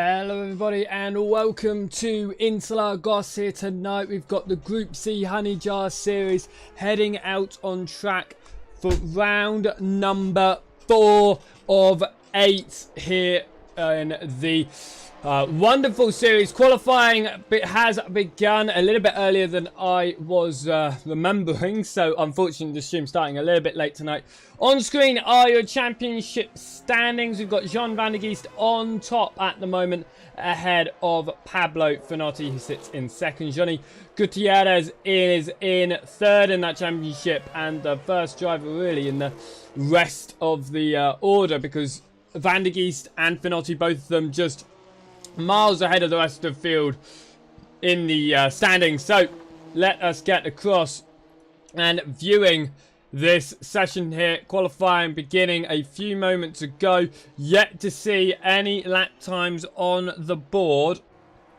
Hello everybody and welcome to Interlagos here tonight. We've got the Group C Honey Jar Series heading out on track for round number 4 of 8 here in the wonderful series. Qualifying has begun a little bit earlier than I was remembering, so unfortunately the stream starting a little bit late tonight. On screen are your championship standings. We've got Jean van der Geest on top at the moment, ahead of Pablo Finotti, who sits in second. Johnny Gutierrez is in third in that championship, and the first driver really in the rest of the order, because Van der Geest and Finotti, both of them just miles ahead of the rest of the field in the standings. So let us get across and viewing this session here. Qualifying beginning a few moments ago. Yet to see any lap times on the board.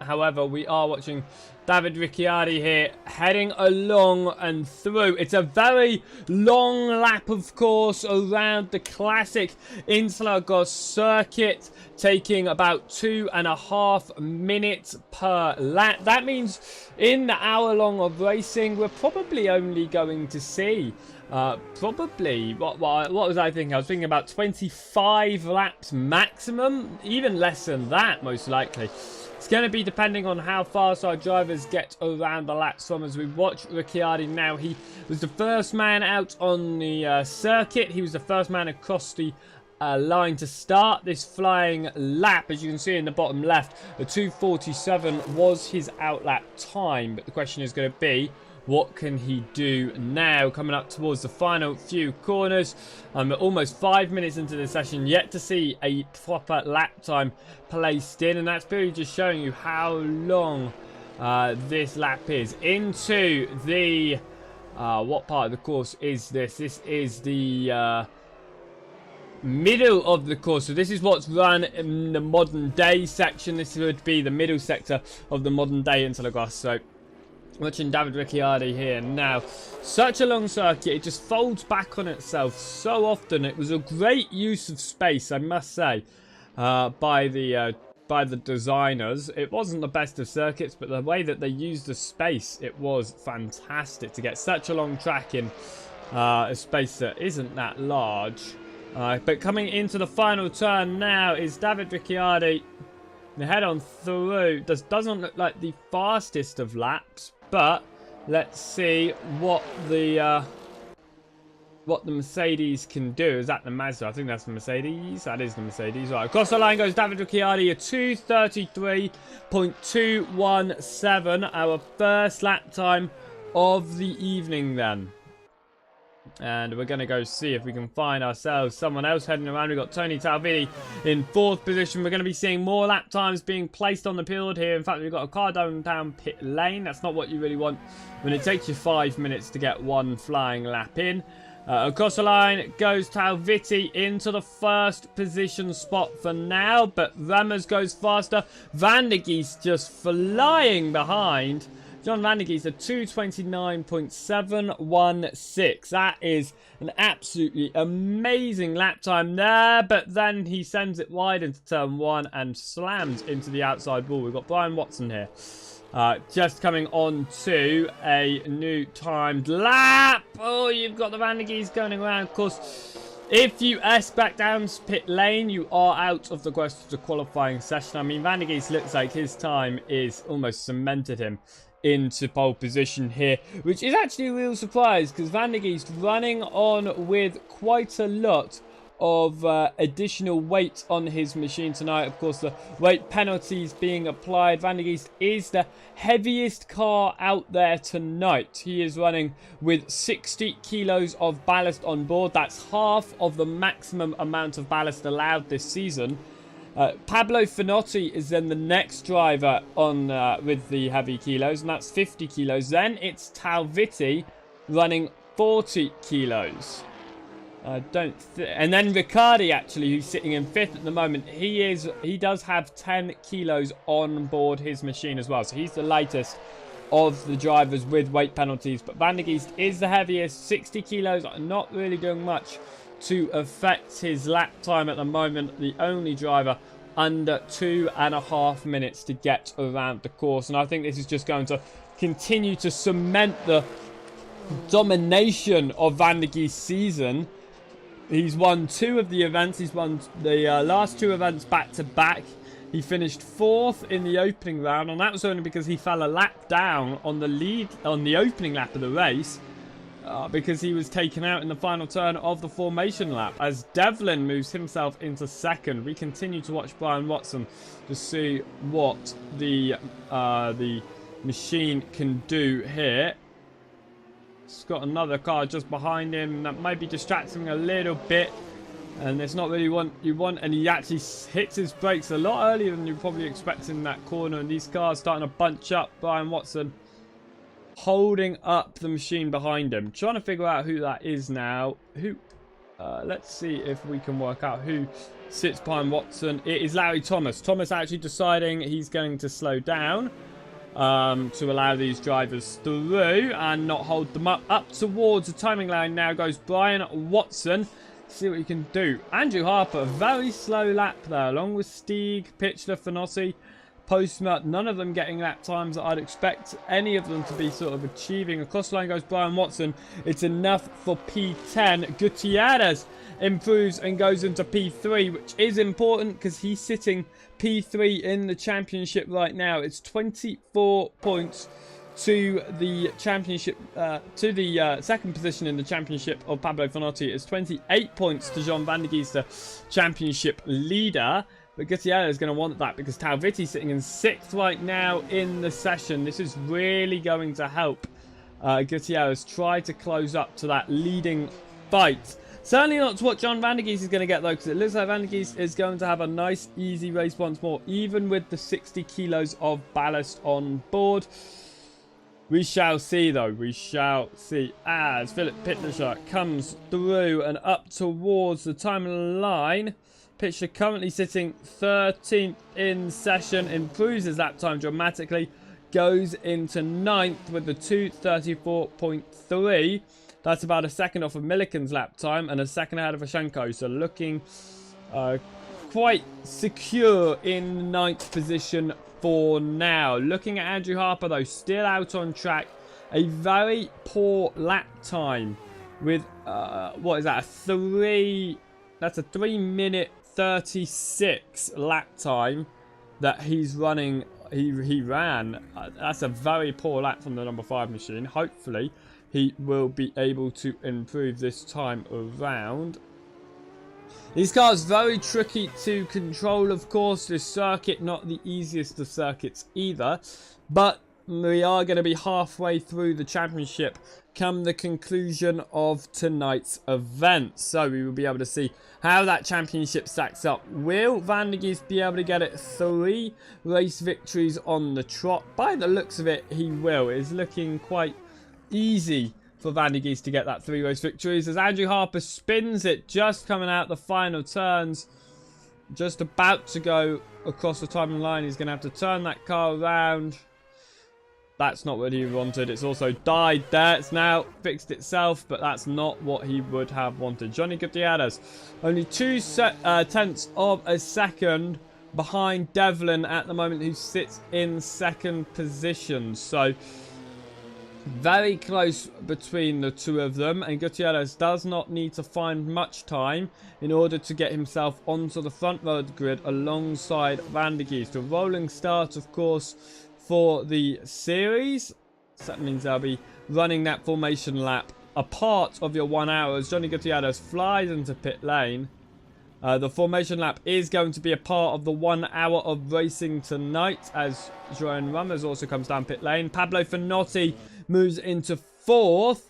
However, we are watching David Ricciardi here heading along and through. It's a very long lap, of course, around the classic Interlagos circuit, taking about 2.5 minutes per lap. That means in the hour long of racing, we're probably only going to see probably, what was I thinking? I was thinking about 25 laps maximum, even less than that most likely. It's going to be depending on how fast our drivers get around the laps from. As we watch Ricciardi now, he was the first man out on the circuit. He was the first man across the line to start this flying lap. As you can see in the bottom left, the 2:47 was his outlap time. But the question is going to be, what can he do now? Coming up towards the final few corners. Almost 5 minutes into the session, yet to see a proper lap time placed in. And that's really just showing you how long this lap is. Into the... what part of the course is this? This is the... middle of the course. So this is what's run in the modern day section. This would be the middle sector of the modern day Interlagos. So watching David Ricciardi here now. Such a long circuit. It just folds back on itself so often. It was a great use of space, I must say, by the designers. It wasn't the best of circuits, but the way that they used the space, it was fantastic to get such a long track in a space that isn't that large. But coming into the final turn now is David Ricciardi. The head on through. Doesn't look like the fastest of laps, but let's see what the Mercedes can do. Is that the Mazda? I think that's the Mercedes. That is the Mercedes. Right, across the line goes David Ricciardi, a 2:33.217. Our first lap time of the evening then. And we're going to go see if we can find ourselves someone else heading around. We've got Tony Talvini in 4th position. We're going to be seeing more lap times being placed on the field here. In fact, we've got a car down pit lane. That's not what you really want when it takes you 5 minutes to get one flying lap in. Across the line goes Talviti into the 1st position spot for now. But Remmers goes faster. Van der Geest just flying behind. John Van der Geest, a 2:29.716. That is an absolutely amazing lap time there. But then he sends it wide into turn 1 and slams into the outside wall. We've got Brian Watson here. Just coming on to a new timed lap. Oh, you've got the Van der Geest going around. Of course, if you S back down to pit lane, you are out of the rest of the qualifying session. I mean, Van der Geest looks like his time is almost cemented him into pole position here, which is actually a real surprise, because Van der Geest running on with quite a lot of additional weight on his machine tonight. Of course, the weight penalties being applied. Van der Geest is the heaviest car out there tonight. He is running with 60 kilos of ballast on board. That's half of the maximum amount of ballast allowed this season. Pablo Finotti is then the next driver on with the heavy kilos, and that's 50 kilos. Then it's Talviti running 40 kilos. And then Ricciardi, actually, who's sitting in 5th at the moment, he does have 10 kilos on board his machine as well. So he's the lightest of the drivers with weight penalties. But Van der Geest is the heaviest, 60 kilos, not really doing much to affect his lap time at the moment. The only driver under 2.5 minutes to get around the course. And I think this is just going to continue to cement the domination of Van der Geest's season. He's won 2 of the events. He's won the last 2 events back to back. He finished 4th in the opening round, and that was only because he fell a lap down on the opening lap of the race. Because he was taken out in the final turn of the formation lap. As Devlin moves himself into 2nd, we continue to watch Brian Watson to see what the machine can do here. He's got another car just behind him that might be distracting a little bit, and it's not really what you want. And he actually hits his brakes a lot earlier than you probably expect in that corner, and these cars starting to bunch up. Brian Watson holding up the machine behind him, trying to figure out who that is now. Let's see if we can work out who sits behind Watson. It is Larry Thomas. Thomas actually deciding he's going to slow down to allow these drivers through and not hold them up towards the timing line. Now goes Brian Watson. See what he can do. Andrew Harper, a very slow lap there, along with Stieg, Pitchler, Finotti, Postma, none of them getting lap times that I'd expect any of them to be sort of achieving. Across the line goes Brian Watson. It's enough for P10. Gutierrez improves and goes into P3, which is important because he's sitting P3 in the championship right now. It's 24 points to the championship, to the 2nd position in the championship of Pablo Finotti. It's 28 points to John Van der Geest, the championship leader. But Gutierrez is going to want that because Talviti's sitting in 6th right now in the session. This is really going to help Gutierrez try to close up to that leading fight. Certainly not what John Van der Geest is going to get, though, because it looks like Van der Geest is going to have a nice, easy race once more, even with the 60 kilos of ballast on board. We shall see, though. We shall see as Philip Pitlisher comes through and up towards the time line. Pitcher currently sitting 13th in session, improves his lap time dramatically, goes into 9th with the 2:34.3. That's about a second off of Milliken's lap time and a second ahead of Ashenko. So looking quite secure in 9th position for now. Looking at Andrew Harper, though, still out on track. A very poor lap time with, what is that, that's a 3-minute 36 lap time that he's running. He ran. That's a very poor lap from the number 5 machine. Hopefully he will be able to improve this time around. These cars very tricky to control, of course. This circuit not the easiest of circuits either, but we are going to be halfway through the championship come the conclusion of tonight's event. So we will be able to see how that championship stacks up. Will Van der Geest be able to get it 3 race victories on the trot? By the looks of it, he will. It is looking quite easy for Van der Geest to get that 3 race victories as Andrew Harper spins it, just coming out the final turns. Just about to go across the timing line. He's going to have to turn that car around. That's not what he wanted. It's also died there. It's now fixed itself, but that's not what he would have wanted. Johnny Gutierrez, only 2 tenths of a second behind Devlin at the moment, who sits in 2nd position. So very close between the two of them, and Gutierrez does not need to find much time in order to get himself onto the front row of the grid alongside Van der Geest. A rolling start, of course, for the series. So that means they'll be running that formation lap a part of your 1 hour as Johnny Gutierrez flies into pit lane. The formation lap is going to be a part of the 1 hour of racing tonight as Joan Rummers also comes down pit lane. Pablo Finotti moves into 4th.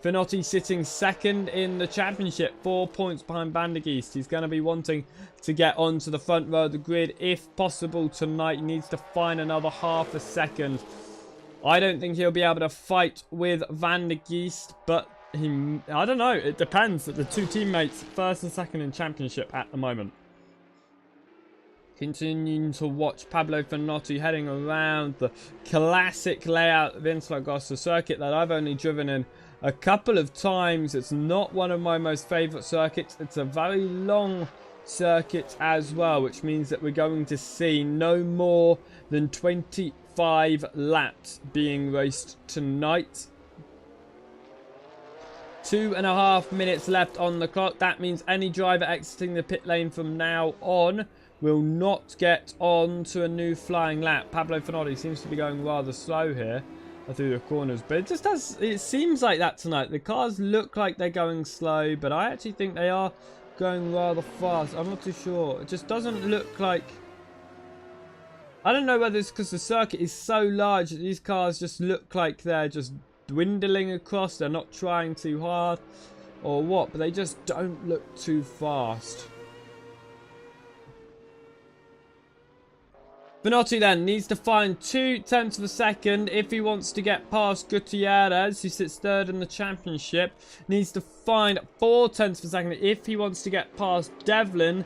Finotti sitting 2nd in the championship, 4 points behind Van der Geest. He's going to be wanting to get onto the front row of the grid if possible tonight. He needs to find another half a second. I don't think he'll be able to fight with Van der Geest, but I don't know. It depends. The 2 teammates, 1st and 2nd in championship at the moment. Continuing to watch Pablo Finotti heading around the classic layout of Interlagos, a circuit that I've only driven in a couple of times. It's not one of my most favourite circuits. It's a very long circuit as well, which means that we're going to see no more than 25 laps being raced tonight. 2.5 minutes left on the clock. That means any driver exiting the pit lane from now on will not get on to a new flying lap. Pablo Finotti seems to be going rather slow here through the corners, but it seems like that tonight. The cars look like they're going slow, but I actually think they are going rather fast. I'm not too sure. It just doesn't look like... I don't know whether it's because the circuit is so large that these cars just look like they're just dwindling across. They're not trying too hard or what, but they just don't look too fast. Finotti then needs to find 0.2 of a second if he wants to get past Gutierrez, who sits third in the championship. Needs to find 0.4 of a second if he wants to get past Devlin.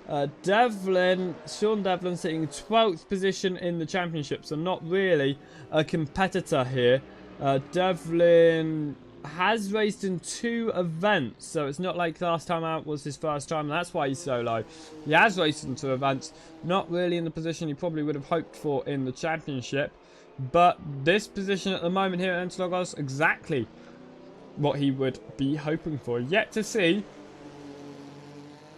Sean Devlin sitting in 12th position in the championship, so not really a competitor here. Devlin has raced in 2 events, so it's not like last time out was his first time, and that's why he's so low. He has raced in 2 events, not really in the position he probably would have hoped for in the championship, but this position at the moment here at Interlagos, exactly what he would be hoping for. Yet to see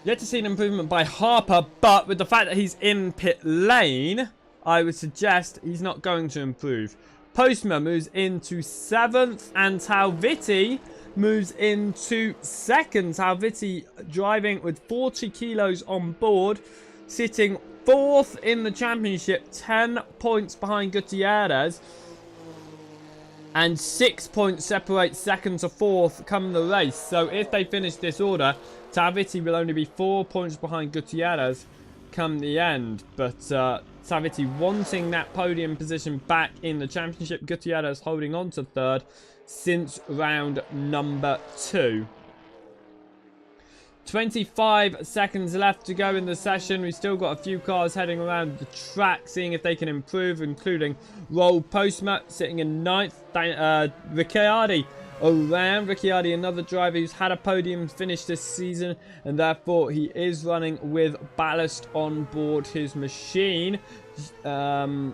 an improvement by Harper, but with the fact that he's in pit lane, I would suggest he's not going to improve. Postma moves into 7th, and Talvitti moves into 2nd. Talvitti driving with 40 kilos on board, sitting 4th in the championship, 10 points behind Gutierrez, and 6 points separate 2nd to 4th come the race. So if they finish this order, Talvitti will only be 4 points behind Gutierrez come the end, but Talvitti wanting that podium position back in the championship. Gutierrez holding on to 3rd since round number 2. 25 seconds left to go in the session. We've still got a few cars heading around the track, seeing if they can improve, including Roll Postma sitting in 9th. Ricciardi around. Ricciardi, another driver who's had a podium finish this season, and therefore he is running with ballast on board his machine. So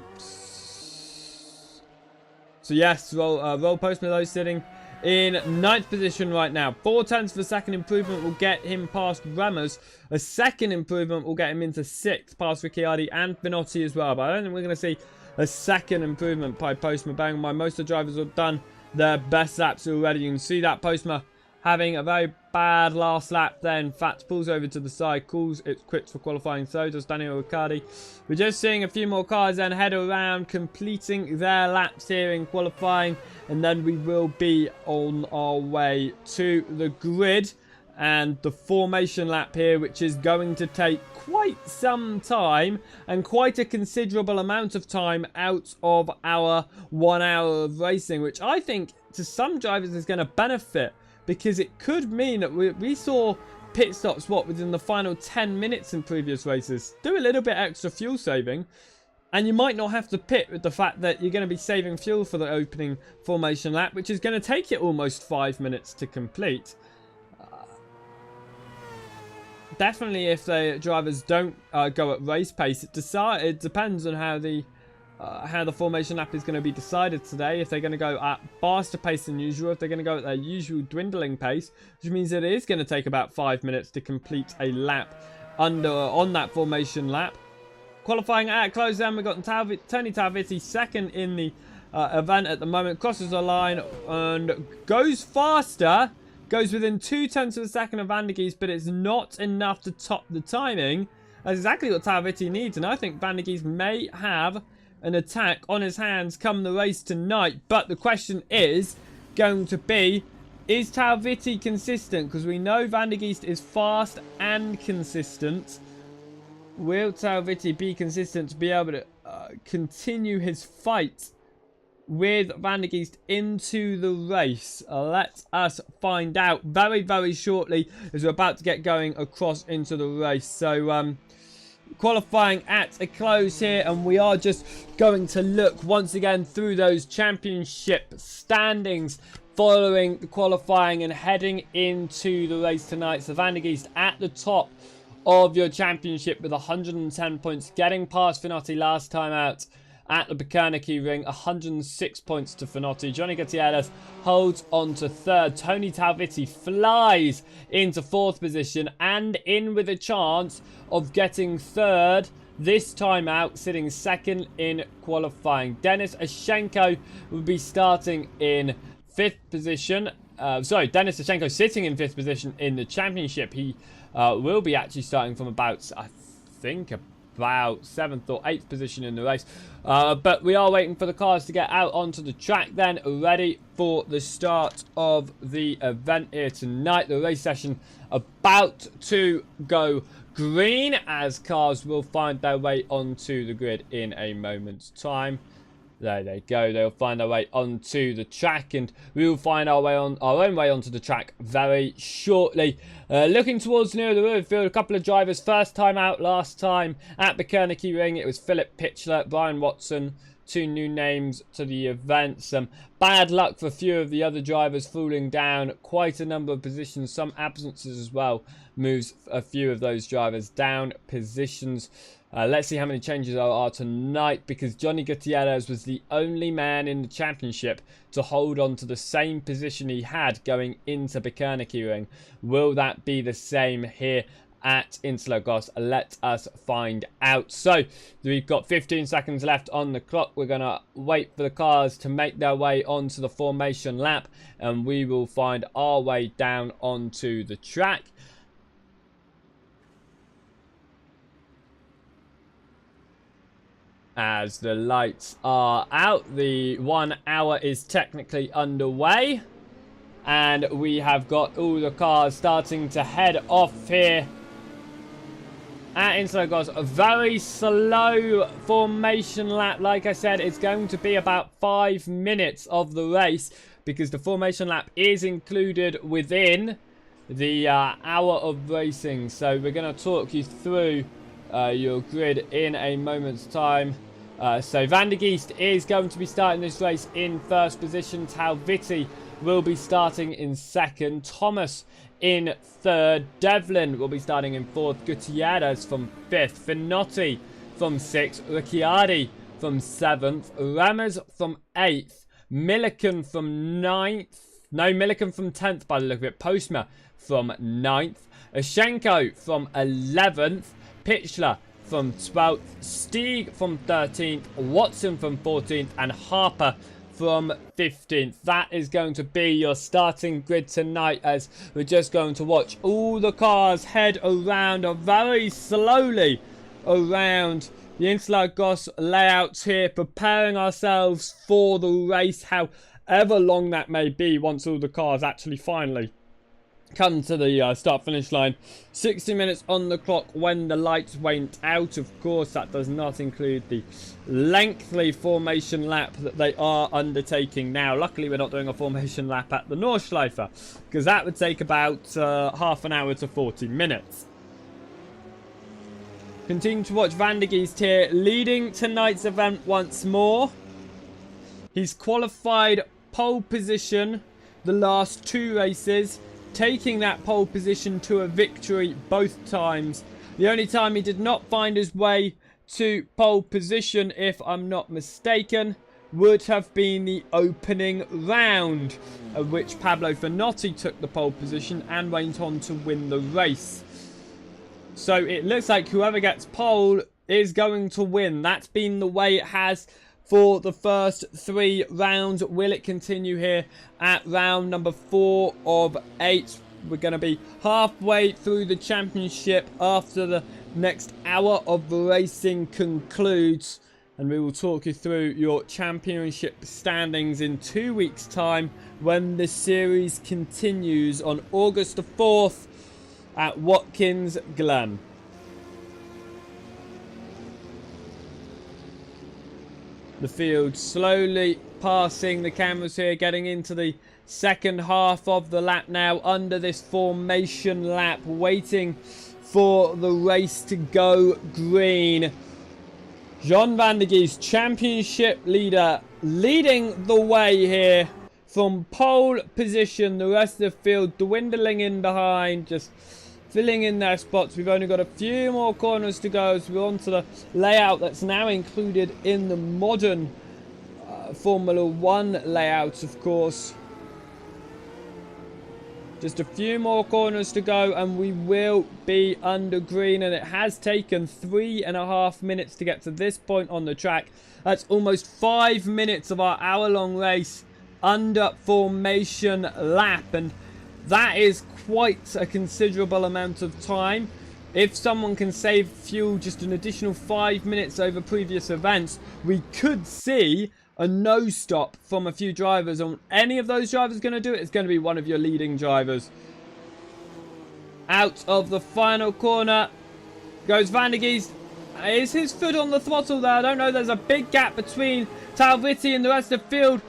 yes, Roll Postma though sitting in 9th position right now. 0.4 of a second improvement will get him past Remmers. A second improvement will get him into 6th past Ricciardi and Finotti as well, but I don't think we're going to see a second improvement by Postma. Bearing in mind, most of the drivers have done their best laps already. You can see that Postma having a very bad last lap there. In fact, pulls over to the side, calls it quits for qualifying. So does Daniel Ricciardi. We're just seeing a few more cars then head around, completing their laps here in qualifying, and then we will be on our way to the grid and the formation lap here, which is going to take quite some time and quite a considerable amount of time out of our 1 hour of racing, which I think to some drivers is going to benefit, because it could mean that we saw pit stops within the final 10 minutes in previous races. Do a little bit extra fuel saving, and you might not have to pit with the fact that you're going to be saving fuel for the opening formation lap, which is going to take it almost 5 minutes to complete. Definitely, if the drivers don't go at race pace, it depends on how the formation lap is going to be decided today. If they're going to go at faster pace than usual, if they're going to go at their usual dwindling pace, which means that it is going to take about 5 minutes to complete a lap on that formation lap. Qualifying at close then, we've got Tony Talvitti 2nd in the event at the moment, crosses the line and goes faster. Goes within 0.2 of a second of Van der Geest, but it's not enough to top the timing. That's exactly what Talvitti needs, and I think Van der Geest may have an attack on his hands come the race tonight. But the question is going to be, is Talvitti consistent? Because we know Van der Geest is fast and consistent. Will Talvitti be consistent to be able to continue his fight with Van der Geest into the race? Let us find out very, very shortly, as we're about to get going across into the race. So qualifying at a close here, and we are just going to look once again through those championship standings following the qualifying and heading into the race tonight. So Van der Geest at the top of your championship with 110 points, getting past Finotti last time out at the Bikerniki ring. 106 points to Finotti. Johnny Gutierrez holds on to third. Tony Talvitti flies into fourth position and in with a chance of getting third this time out, sitting second in qualifying. Denis Ashenko will be starting in fifth position. Denis Ashenko sitting in fifth position in the championship. He will be actually starting from about, I think, about 7th or 8th position in the race. But we are waiting for the cars to get out onto the track then, ready for the start of the event here tonight. The race session about to go green as cars will find their way onto the grid in a moment's time. There they go. They'll find their way onto the track, and we will find our own way onto the track very shortly. Looking towards near the road field, a couple of drivers first time out last time at the Bikerniki ring. It was Philip Pitchler, Brian Watson, two new names to the event. Some bad luck for a few of the other drivers falling down quite a number of positions. Some absences as well moves a few of those drivers down positions. Let's see how many changes there are tonight, because Johnny Gutierrez was the only man in the championship to hold on to the same position he had going into Bikerniki ring. Will that be the same here at Interlagos? Let us find out. So we've got 15 seconds left on the clock. We're going to wait for the cars to make their way onto the formation lap, and we will find our way down onto the track. As the lights are out, the 1 hour is technically underway, and we have got all the cars starting to head off here at Interlagos. A very slow formation lap. Like I said, it's going to be about 5 minutes of the race, because the formation lap is included within the hour of racing. So we're going to talk you through your grid in a moment's time. So Van der Geest is going to be starting this race in first position. Talvitti will be starting in second. Thomas in third. Devlin will be starting in fourth. Gutierrez from fifth. Finotti from sixth. Ricciardi from seventh. Ramos from eighth. Milliken from ninth. No, Milliken from 10th by the look of it. Postma from 9th. Ashenko from 11th. Pitchler from 12th, Stieg from 13th, Watson from 14th, and Harper from 15th. That is going to be your starting grid tonight, as we're just going to watch all the cars head around very slowly around the Interlagos layouts here, preparing ourselves for the race, however long that may be, once all the cars actually finally come to the start-finish line. 60 minutes on the clock when the lights went out. Of course, that does not include the lengthy formation lap that they are undertaking now. Luckily, we're not doing a formation lap at the Nordschleife, because that would take about half an hour to 40 minutes. Continue to watch Van der Geest here, leading tonight's event once more. He's qualified pole position the last 2 races, taking that pole position to a victory both times. The only time he did not find his way to pole position, if I'm not mistaken, would have been the opening round, of which Pablo Finotti took the pole position and went on to win the race. So it looks like whoever gets pole is going to win. That's been the way it has for the first 3 rounds. Will it continue here at round number 4 of 8? We're going to be halfway through the championship after the next hour of racing concludes, and we will talk you through your championship standings in 2 weeks' time when the series continues on August the 4th at Watkins Glen. The field slowly passing the cameras here, getting into the second half of the lap now under this formation lap, waiting for the race to go green. John Van der Geest, championship leader, leading the way here from pole position. The rest of the field dwindling in behind, just filling in their spots. We've only got a few more corners to go as we're onto the layout that's now included in the modern Formula 1 layout, of course. Just a few more corners to go and we will be under green, and it has taken 3.5 minutes to get to this point on the track. That's almost 5 minutes of our hour-long race under formation lap, and that is quite a considerable amount of time. If someone can save fuel just an additional 5 minutes over previous events, we could see a no stop from a few drivers. And any of those drivers going to do it, it's going to be one of your leading drivers. Out of the final corner goes Van der Geest. Is his foot on the throttle there? I don't know. There's a big gap between Talvitti and the rest of the field.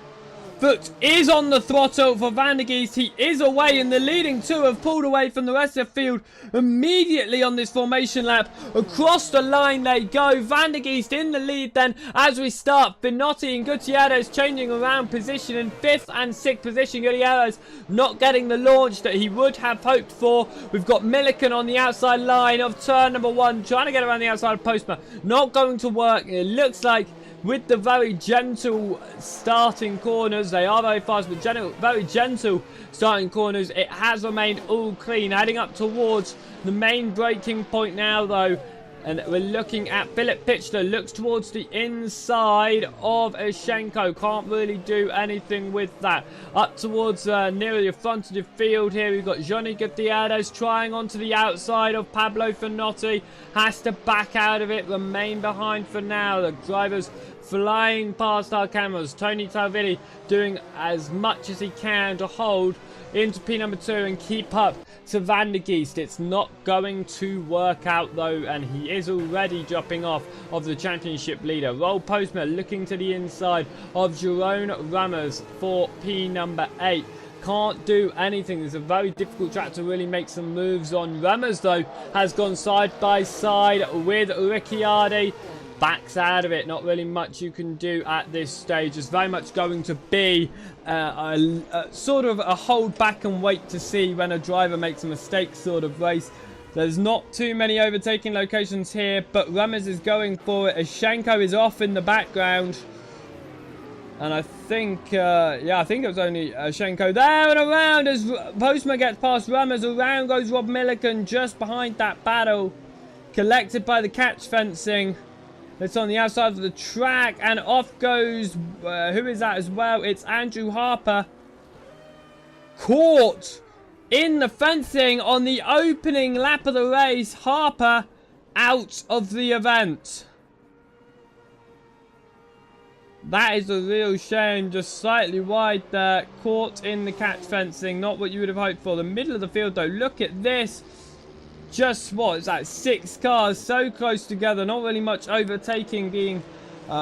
Foot is on the throttle for Van der Geest. He is away, and the leading two have pulled away from the rest of the field immediately on this formation lap. Across the line they go. Van der Geest in the lead then as we start. Finotti and Gutierrez changing around position in 5th and 6th position. Gutierrez not getting the launch that he would have hoped for. We've got Milliken on the outside line of turn number 1, trying to get around the outside of Postma. Not going to work. It looks like with the very gentle starting corners, they are very fast, but very gentle starting corners, it has remained all clean. Heading up towards the main braking point now, though, and we're looking at Philip Pitchler. Looks towards the inside of Ashenko. Can't really do anything with that. Up towards near the front of the field here, we've got Johnny Gutierrez trying onto the outside of Pablo Finotti. Has to back out of it, remain behind for now. The drivers flying past our cameras. Tony Talvitti doing as much as he can to hold into P2 and keep up to Van der Geest. It's not going to work out though, and he is already dropping off of the championship leader. Roll Postma looking to the inside of Jerome Ramos for P8. Can't do anything. It's a very difficult track to really make some moves on. Ramos though has gone side by side with Ricciardi. Backs out of it. Not really much you can do at this stage. It's very much going to be sort of a hold back and wait to see when a driver makes a mistake sort of race. There's not too many overtaking locations here, but Ramos is going for it. Ashenko is off in the background. And I think, yeah, I think it was only Ashenko there and around as Postma gets past Ramos. Around goes Rob Milliken just behind that battle. Collected by the catch fencing. It's on the outside of the track, and off goes, who is that as well? It's Andrew Harper. Caught in the fencing on the opening lap of the race. Harper out of the event. That is a real shame. Just slightly wide there. Caught in the catch fencing. Not what you would have hoped for. The middle of the field, though. Look at this. Just what is that? 6 cars so close together. Not really much overtaking being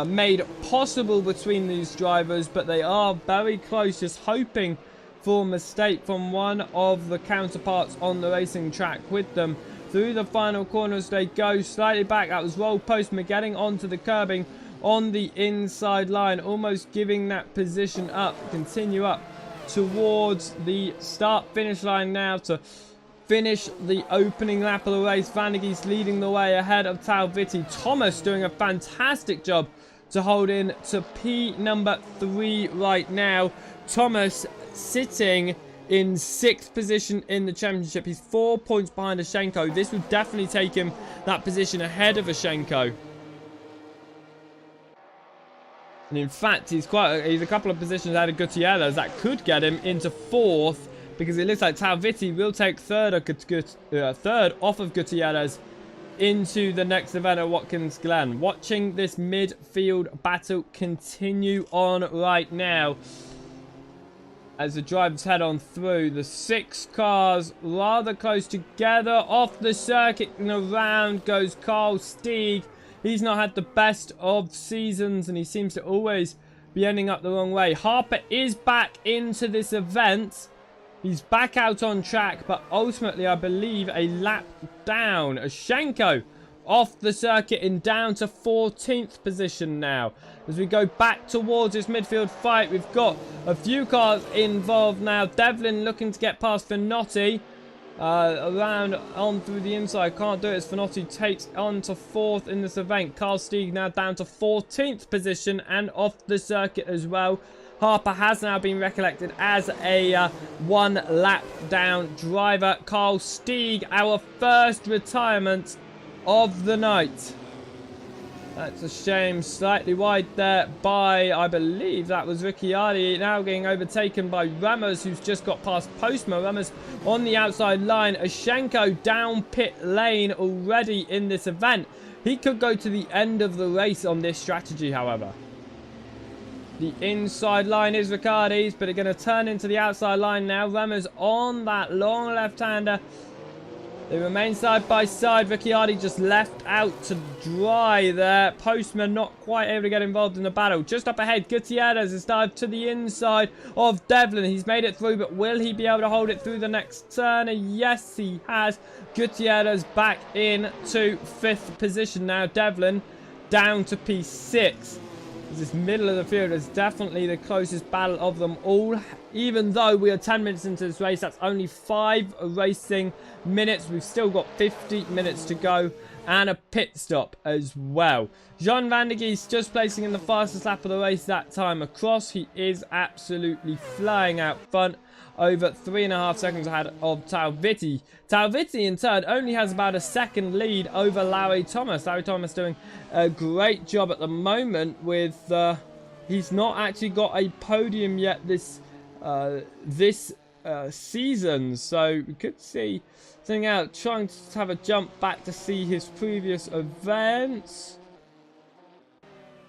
made possible between these drivers, but they are very close. Just hoping for a mistake from one of the counterparts on the racing track with them. Through the final corners they go. Slightly back. That was Roll Postma getting onto the curbing on the inside line. Almost giving that position up. Continue up towards the start-finish line now to finish the opening lap of the race. Van der Geest leading the way ahead of Talvitti. Thomas doing a fantastic job to hold in to P3 right now. Thomas sitting in 6th position in the championship. He's 4 points behind Ashenko. This would definitely take him that position ahead of Ashenko. And in fact, he's a couple of positions ahead of Gutierrez. That could get him into 4th. Because it looks like Talvitti will take third off of Gutierrez into the next event at Watkins Glen. Watching this midfield battle continue on right now as the drivers head on through. The 6 cars rather close together off the circuit, and around goes Carl Stieg. He's not had the best of seasons, and he seems to always be ending up the wrong way. Harper is back into this event. He's back out on track, but ultimately, I believe, a lap down. Ashenko off the circuit and down to 14th position now. As we go back towards this midfield fight, we've got a few cars involved now. Devlin looking to get past Finotti. around on through the inside. Can't do it as Finotti takes on to 4th in this event. Carl Stieg now down to 14th position and off the circuit as well. Harper has now been recollected as a 1 lap down driver. Carl Stieg, our first retirement of the night. That's a shame. Slightly wide there by, I believe that was Ricciardi. Now getting overtaken by Ramos, who's just got past Postma. Ramos on the outside line. Ashenko down pit lane already in this event. He could go to the end of the race on this strategy, however. The inside line is Ricciardi's, but they're going to turn into the outside line now. Ramos on that long left-hander. They remain side by side. Ricciardi just left out to dry there. Postman not quite able to get involved in the battle. Just up ahead, Gutierrez has dived to the inside of Devlin. He's made it through, but will he be able to hold it through the next turn? Yes, he has. Gutierrez back in to 5th position now. Devlin down to P6. This middle of the field is definitely the closest battle of them all. Even though we are 10 minutes into this race, that's only 5 racing minutes. We've still got 50 minutes to go and a pit stop as well. Jean Van der Geest just placing in the fastest lap of the race that time across. He is absolutely flying out front, over 3.5 seconds ahead of Talvitti. Talvitti in turn only has about a second lead over Larry Thomas. Larry Thomas doing a great job at the moment with he's not actually got a podium yet this season, so we could see something out. Trying to have a jump back to see his previous events,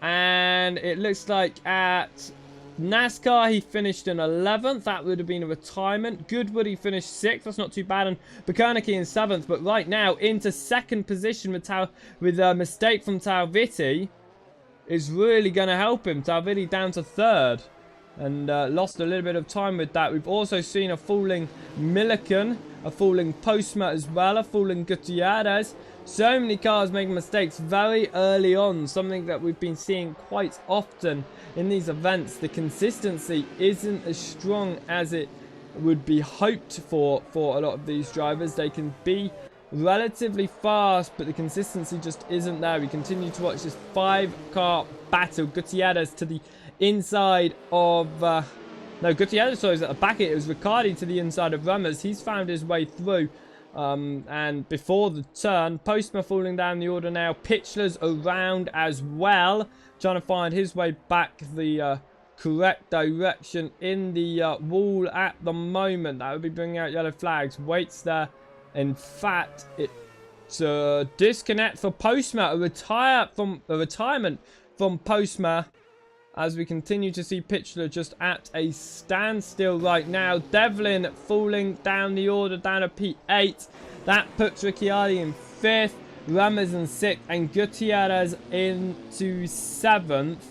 and it looks like at NASCAR he finished in 11th. That would have been a retirement. Goodwood he finished 6th. That's not too bad. And Bukerniki in 7th. But right now into 2nd position with a mistake from Talvitti is really going to help him. Talvitti down to 3rd. And lost a little bit of time with that. We've also seen a falling Milliken, a falling Postma as well, a falling Gutierrez. So many cars making mistakes very early on, something that we've been seeing quite often in these events. The consistency isn't as strong as it would be hoped for a lot of these drivers. They can be relatively fast, but the consistency just isn't there. We continue to watch this 5-car battle. Gutierrez to the inside of no, Gutierrez, sorry, is at the back. It was Ricciardi to the inside of Ramos. He's found his way through, and before the turn, Postma falling down the order now. Pitchler's around as well, trying to find his way back the correct direction in the wall at the moment. That would be bringing out yellow flags. Waits there. In fact, it's a disconnect for Postma, a retirement from Postma, as we continue to see Pitchler just at a standstill right now. Devlin falling down the order, down to P8. That puts Ricciardi in 5th, Ramos in 6th, and Gutierrez into 7th. It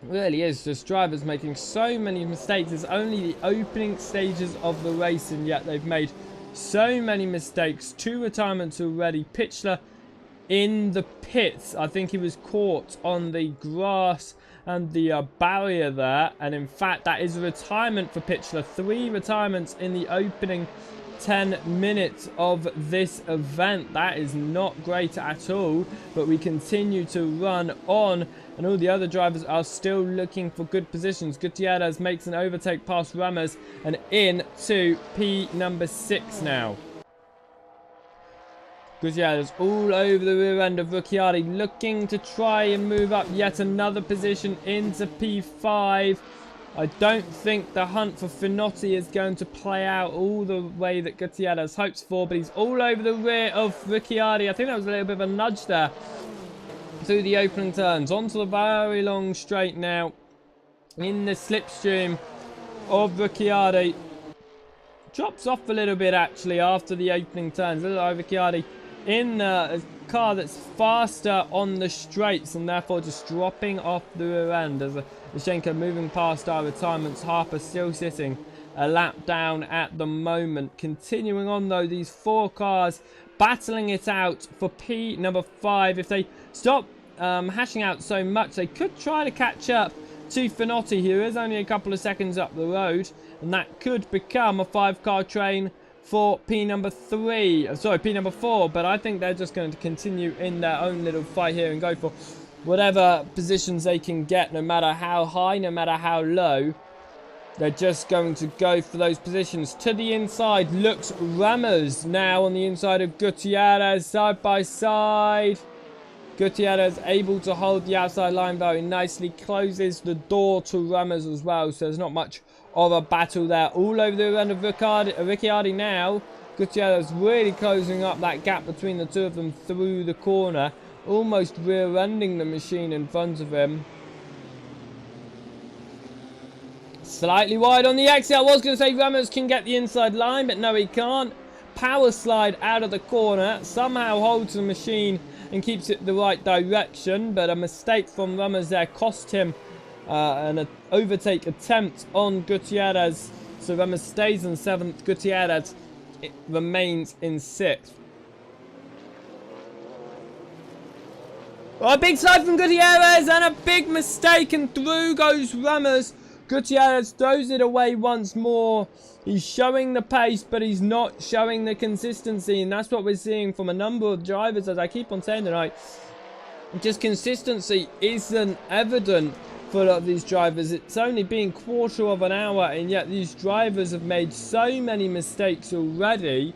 really is just drivers making so many mistakes. It's only the opening stages of the race, and yet they've made so many mistakes. 2 retirements already. Pitchler in the pits. I think he was caught on the grass and the barrier there. And in fact, that is a retirement for Pitchler. 3 retirements in the opening 10 minutes of this event. That is not great at all. But we continue to run on, and all the other drivers are still looking for good positions. Gutierrez makes an overtake past Ramos and into P number 6 now. Gutierrez all over the rear end of Ricciardi, looking to try and move up yet another position into P5. I don't think the hunt for Finotti is going to play out all the way that Gutierrez hopes for, but he's all over the rear of Ricciardi. I think that was a little bit of a nudge there through the opening turns. Onto the very long straight now in the slipstream of Ricciardi. Drops off a little bit actually after the opening turns. Ricciardi in a car that's faster on the straights and therefore just dropping off the rear end as Ashenko moving past our retirements. Harper still sitting a lap down at the moment. Continuing on though, these 4 cars battling it out for P number 5. If they stop hashing out so much, they could try to catch up to Finotti, who is only a couple of seconds up the road, and that could become a 5-car train for P number 3. Sorry, P number 4. But I think they're just going to continue in their own little fight here and go for whatever positions they can get, no matter how high, no matter how low. They're just going to go for those positions. To the inside looks Ramos now on the inside of Gutierrez, side by side. Gutierrez able to hold the outside line very nicely, closes the door to Ramos as well, so there's not much of a battle there. All over the end of Ricciardi now. Gutierrez really closing up that gap between the two of them through the corner, almost rear-ending the machine in front of him. Slightly wide on the exit. I was going to say Ramos can get the inside line, but no, he can't. Power slide out of the corner, somehow holds the machine and keeps it the right direction, but a mistake from Ramos there cost him an overtake attempt on Gutierrez. So Ramos stays in 7th, Gutierrez remains in 6th. Oh, a big slide from Gutierrez and a big mistake, and through goes Ramos. Gutierrez throws it away once more. He's showing the pace, but he's not showing the consistency, and that's what we're seeing from a number of drivers, as I keep on saying tonight. Just consistency isn't evident for a lot of these drivers. It's only been quarter of an hour, and yet these drivers have made so many mistakes already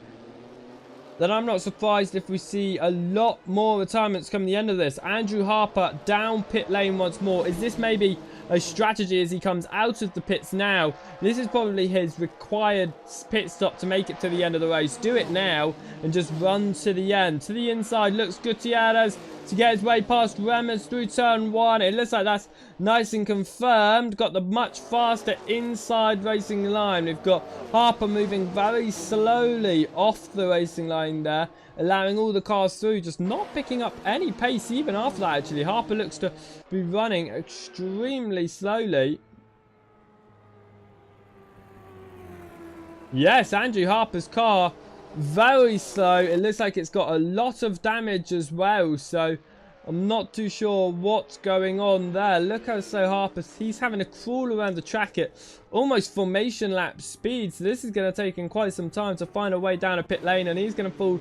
that I'm not surprised if we see a lot more retirements come the end of this. Andrew Harper down pit lane once more. Is this maybe a strategy as he comes out of the pits now? This is probably his required pit stop to make it to the end of the race. Do it now and just run to the end. To the inside looks Gutierrez to get his way past Ramos through turn 1. It looks like that's nice and confirmed. Got the much faster inside racing line. We've got Harper moving very slowly off the racing line there, allowing all the cars through, just not picking up any pace even after that. Actually, Harper looks to be running extremely slowly. Yes, Andrew Harper's car very slow. It looks like it's got a lot of damage as well, so I'm not too sure what's going on there. Look how slow he's having to crawl around the track at almost formation lap speed, so this is going to take him quite some time to find a way down a pit lane, and he's going to fall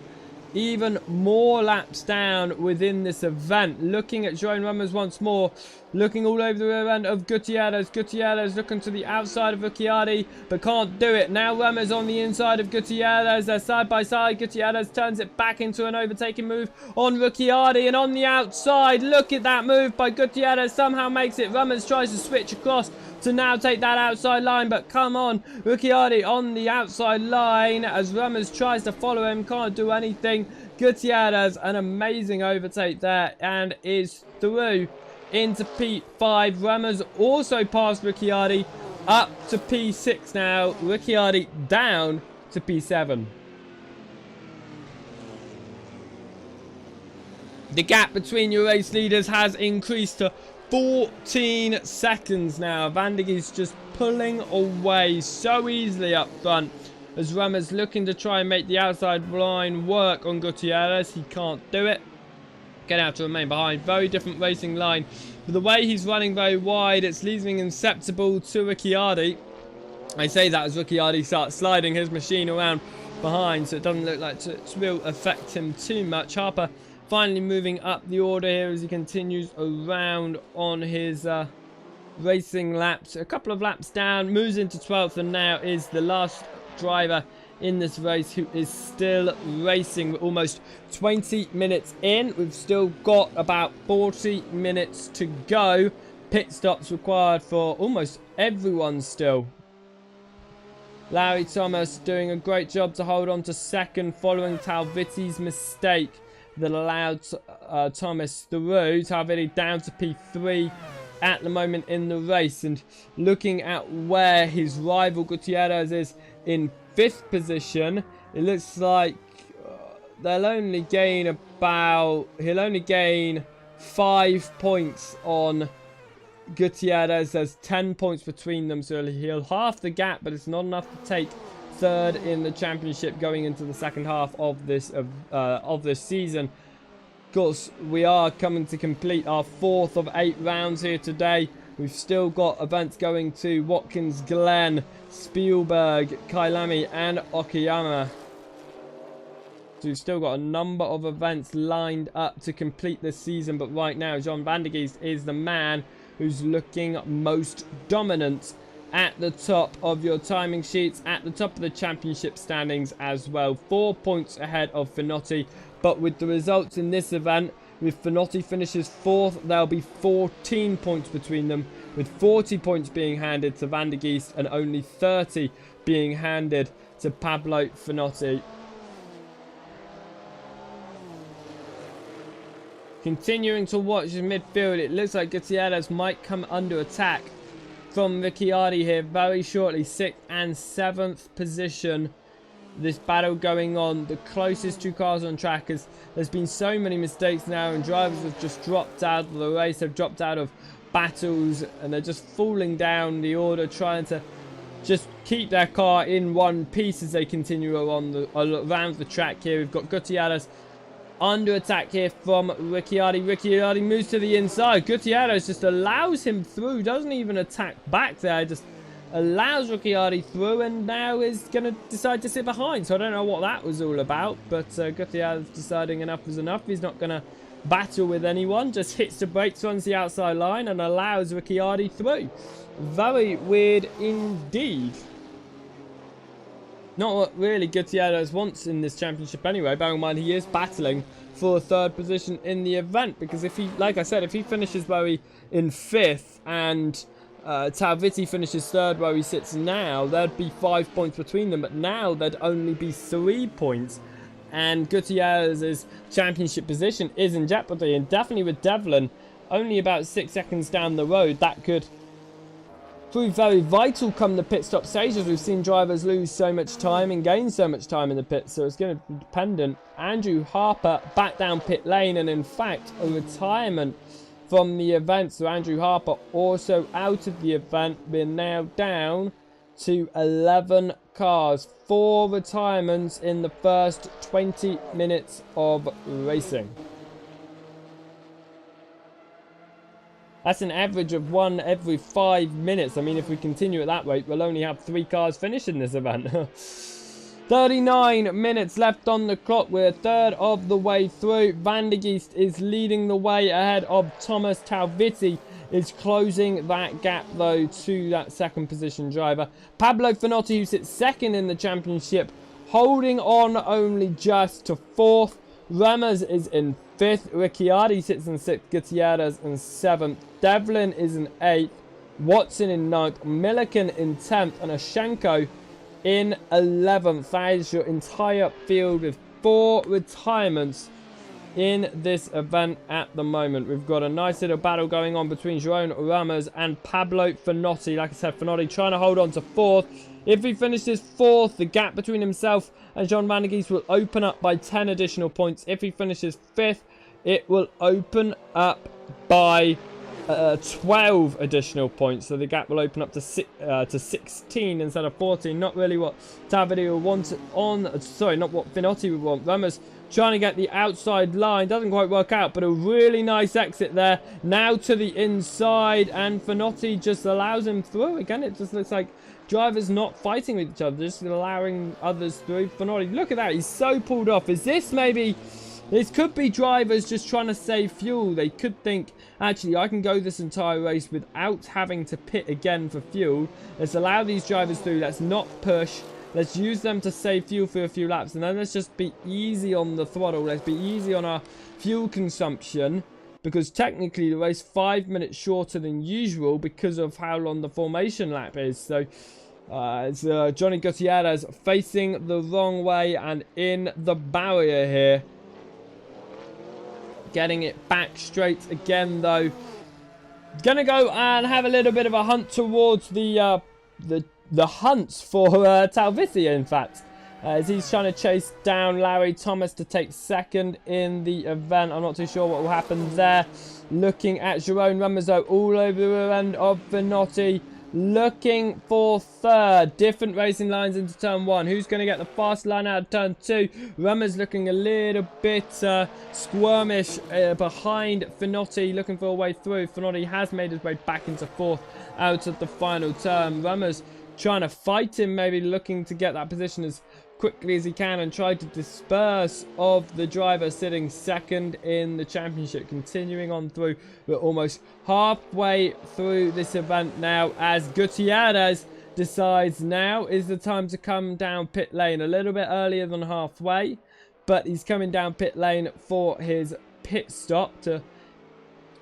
even more laps down within this event. Looking at Joan Ramos once more, looking all over the rear end of Gutierrez. Gutierrez looking to the outside of Ricciardi, but can't do it. Now Ramos on the inside of Gutierrez. They're side by side. Gutierrez turns it back into an overtaking move on Ricciardi, and on the outside, look at that move by Gutierrez. Somehow makes it. Ramos tries to switch across to now take that outside line, but come on, Ricciardi on the outside line as Ramos tries to follow him, can't do anything. Gutierrez, an amazing overtake there, and is through into P5. Ramos also passed Ricciardi up to P6 now. Ricciardi down to P7. The gap between your race leaders has increased to 14 seconds now. Vandege's just pulling away so easily up front as Ramos looking to try and make the outside line work on Gutierrez. He can't do it. Get out to remain behind. Very different racing line. But the way he's running very wide, it's leaving him susceptible to Ricciardi. I say that as Ricciardi starts sliding his machine around behind, so it doesn't look like it will affect him too much. Harper finally moving up the order here as he continues around on his racing laps. A couple of laps down, moves into 12th, and now is the last driver in this race who is still racing. We're almost 20 minutes in. We've still got about 40 minutes to go. Pit stops required for almost everyone still. Larry Thomas doing a great job to hold on to second following Talviti's mistake that allowed Thomas through. Talviti down to P3 at the moment in the race, and looking at where his rival Gutierrez is in 5th position, it looks like he'll only gain 5 points on Gutierrez. There's 10 points between them, so he'll half the gap, but it's not enough to take 3rd in the championship going into the second half of this season. Of course, we are coming to complete our 4th of 8 rounds here today. We've still got events going to Watkins Glen, Spielberg, Kailami and Okayama. So we've still got a number of events lined up to complete this season, but right now John van der Geest is the man who's looking most dominant at the top of your timing sheets, at the top of the championship standings as well. 4 points ahead of Finotti, but with the results in this event, if Finotti finishes 4th, there'll be 14 points between them, with 40 points being handed to van der Geest and only 30 being handed to Pablo Finotti. Continuing to watch the midfield, it looks like Gutierrez might come under attack from Ricciardi here very shortly. 6th and 7th position. This battle going on. The closest two cars on track, as there's been so many mistakes now and drivers have just dropped out of the race, have dropped out of battles, and they're just falling down the order, trying to just keep their car in one piece as they continue around the track here. We've got Gutierrez under attack here from Ricciardi. Ricciardi moves to the inside. Gutierrez just allows him through. Doesn't even attack back there. Just allows Ricciardi through and now is going to decide to sit behind. So I don't know what that was all about. But Gutierrez deciding enough is enough. He's not going to battle with anyone. Just hits the brakes, runs the outside line and allows Ricciardi through. Very weird indeed. Not what really Gutierrez wants in this championship anyway. Bear in mind, he is battling for a 3rd position in the event. Because if he, like I said, if he finishes where he in 5th and Talvitti finishes 3rd where he sits now, there'd be 5 points between them. But now there'd only be 3 points. And Gutierrez's championship position is in jeopardy. And definitely with Devlin only about 6 seconds down the road, that could prove very vital come the pit stop stages. We've seen drivers lose so much time and gain so much time in the pit, so it's going to be dependent. Andrew Harper back down pit lane, and in fact a retirement from the event. So Andrew Harper also out of the event. We're now down to 11 cars. 4 retirements in the first 20 minutes of racing. That's an average of 1 every 5 minutes. I mean, if we continue at that rate, we'll only have 3 cars finish in this event. 39 minutes left on the clock. We're a third of the way through. Van der Geest is leading the way ahead of Thomas. Talvitti is closing that gap, though, to that 2nd position driver. Pablo Finotti, who sits 2nd in the championship, holding on only just to 4th. Remmers is in 5th. Ricciardi sits in 6th. Gutierrez in 7th. Devlin is in 8th. Watson in 9th. Milliken in 10th. And Oshenko in 11th. That is your entire field with 4 retirements in this event at the moment. We've got a nice little battle going on between Jerome Ramos and Pablo Finotti. Like I said, Finotti trying to hold on to 4th. If he finishes 4th, the gap between himself and John van der Geest will open up by 10 additional points. If he finishes 5th, it will open up by 12 additional points. So the gap will open up to 16 instead of 14. Not really what Talvitti would want on. Sorry, not what Finotti would want. Ramos trying to get the outside line. Doesn't quite work out, but a really nice exit there. Now to the inside, and Finotti just allows him through. Again, it just looks like drivers not fighting with each other, just allowing others through. Finotti, look at that. He's so pulled off. Is this maybe... This could be drivers just trying to save fuel. They could think, actually, I can go this entire race without having to pit again for fuel. Let's allow these drivers through. Let's not push. Let's use them to save fuel for a few laps. And then let's just be easy on the throttle. Let's be easy on our fuel consumption. Because technically the race 5 minutes shorter than usual because of how long the formation lap is. So it's Johnny Gutierrez facing the wrong way and in the barrier here. Getting it back straight again, though. Gonna go and have a little bit of a hunt towards the hunts for Talvitti, in fact. As he's trying to chase down Larry Thomas to take 2nd in the event. I'm not too sure what will happen there. Looking at Jerome Ramos, though, all over the end of Finotti. looking for third. Different racing lines into turn 1. Who's going to get the fast line out of turn 2? Rummer's looking a little bit squirmish behind Finotti, looking for a way through. Finotti has made his way back into 4th out of the final turn. Rummer's trying to fight him, maybe looking to get that position as quickly as he can and try to disperse of the driver sitting 2nd in the championship. Continuing on through, we're almost halfway through this event now as Gutierrez decides now is the time to come down pit lane. A little bit earlier than halfway, but he's coming down pit lane for his pit stop to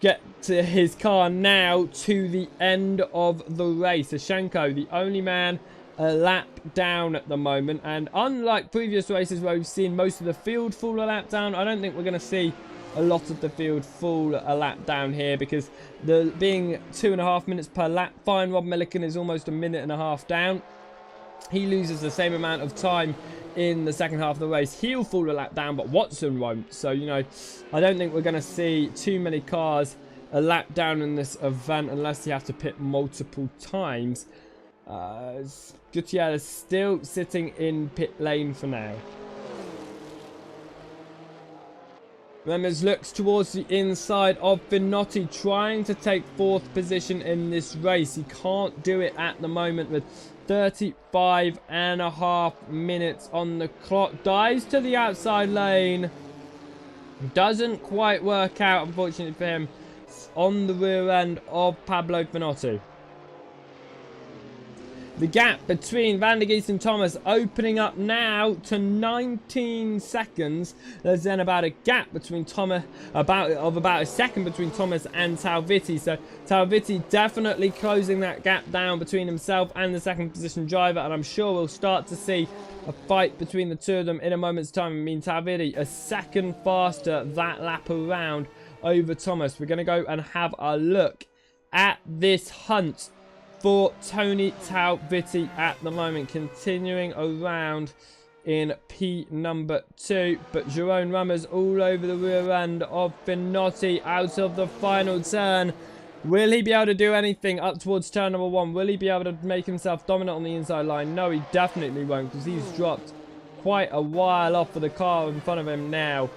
get to his car now to the end of the race. Ashenko, the only man a lap down at the moment, and unlike previous races where we've seen most of the field fall a lap down, I don't think we're going to see a lot of the field fall a lap down here, because the being 2.5 minutes per lap fine, Rob Milliken is almost 1.5 minutes down. He loses the same amount of time in the second half of the race. He'll fall a lap down, but Watson won't. So, you know, I don't think we're going to see too many cars a lap down in this event unless you have to pit multiple times. Gutierrez still sitting in pit lane for now. Remers looks towards the inside of Finotti, trying to take 4th position in this race. He can't do it at the moment with 35.5 minutes on the clock. Dives to the outside lane. Doesn't quite work out, unfortunately for him, on the rear end of Pablo Finotti. The gap between Van der Geest and Thomas opening up now to 19 seconds. There's then about a gap between Thomas, about a second between Thomas and Talvitti. So Talvitti definitely closing that gap down between himself and the 2nd position driver. And I'm sure we'll start to see a fight between the two of them in a moment's time. I mean, Talvitti a second faster that lap around over Thomas. We're going to go and have a look at this hunt for Tony Talvitti at the moment, continuing around in P number 2, but Jerome Rummers all over the rear end of Finotti out of the final turn. Will he be able to do anything up towards turn number 1? Will he be able to make himself dominant on the inside line? No, he definitely won't, because he's dropped quite a while off of the car in front of him now.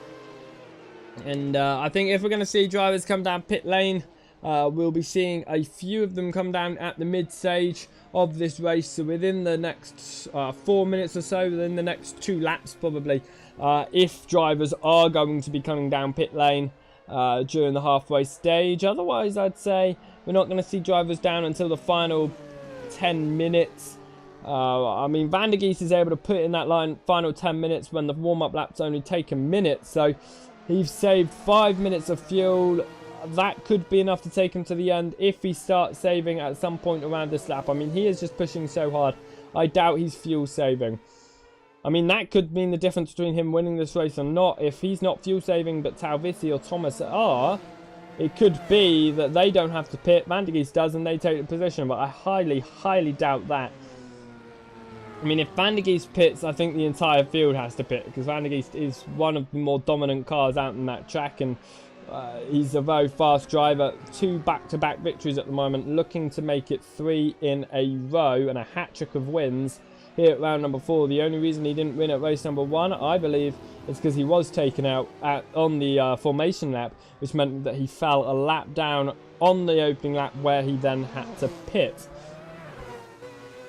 And I think if we're going to see drivers come down pit lane, we'll be seeing a few of them come down at the mid-stage of this race. So within the next 4 minutes or so, within the next 2 laps probably, if drivers are going to be coming down pit lane during the halfway stage. Otherwise, I'd say we're not going to see drivers down until the final 10 minutes. I mean, Van der Geest is able to put in that line final 10 minutes when the warm-up laps only take a minute. So he's saved 5 minutes of fuel. That could be enough to take him to the end if he starts saving at some point around this lap. I mean, he is just pushing so hard. I doubt he's fuel saving. I mean, that could mean the difference between him winning this race or not. If he's not fuel saving, but Talvitti or Thomas are, it could be that they don't have to pit. Van der Geest does, and they take the position. But I highly, highly doubt that. I mean, if Van der Geest pits, I think the entire field has to pit, because Van der Geest is one of the more dominant cars out in that track, and he's a very fast driver. 2 back-to-back victories at the moment, looking to make it 3 in a row and a hat-trick of wins here at round number 4. The only reason he didn't win at race number 1, I believe, is because he was taken out on the formation lap, which meant that he fell a lap down on the opening lap, where he then had to pit.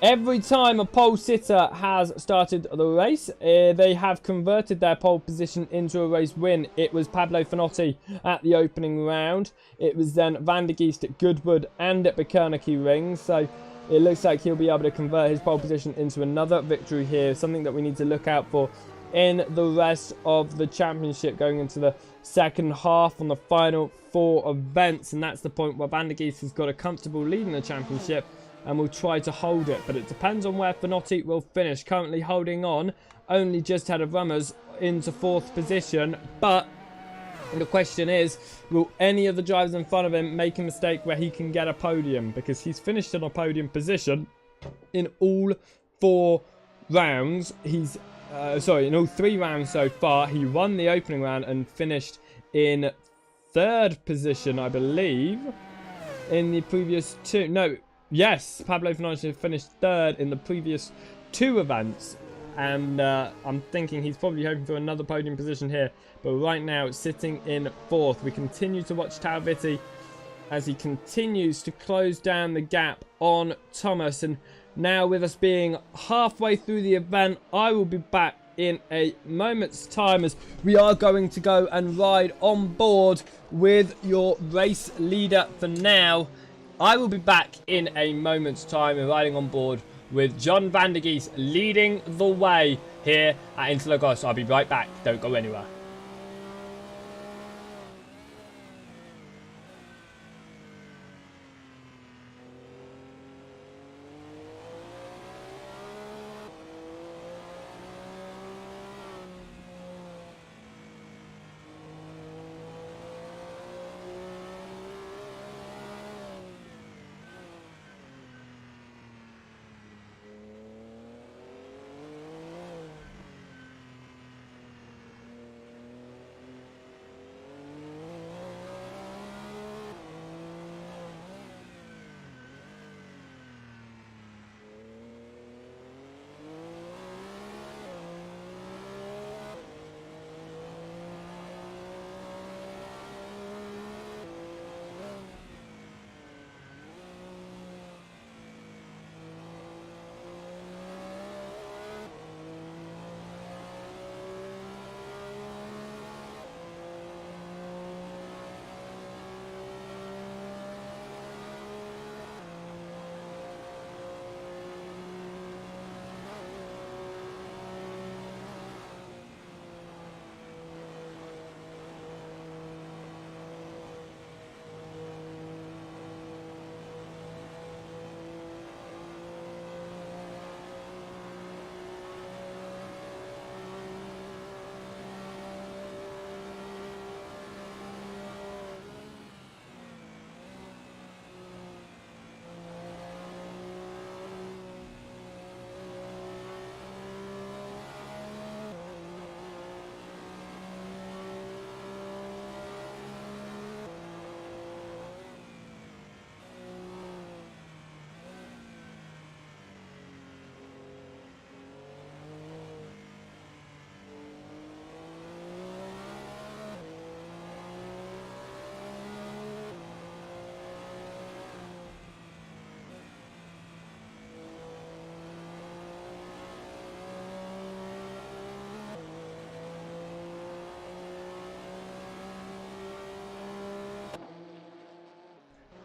Every time a pole sitter has started the race, they have converted their pole position into a race win. It was Pablo Finotti at the opening round. It was then Van der Geest at Goodwood and at Bikerniki Ring. So it looks like he'll be able to convert his pole position into another victory here. Something that we need to look out for in the rest of the championship going into the second half on the final 4 events. And that's the point where Van der Geest has got a comfortable lead in the championship and will try to hold it, but it depends on where Finotti will finish. Currently holding on, only just ahead of Rummers into 4th position, but the question is, will any of the drivers in front of him make a mistake where he can get a podium? Because he's finished in a podium position in all 4 rounds. He's in all 3 rounds so far. He won the opening round and finished in 3rd position, I believe, in the previous 2. No, Yes, Pablo Fernandes finished third in the previous 2 events. And I'm thinking he's probably hoping for another podium position here. But right now, sitting in 4th. We continue to watch Talvitti as he continues to close down the gap on Thomas. And now with us being halfway through the event, I will be back in a moment's time as we are going to go and ride on board with your race leader for now. I will be back in a moment's time and riding on board with John van der Geest leading the way here at Interlagos. I'll be right back. Don't go anywhere.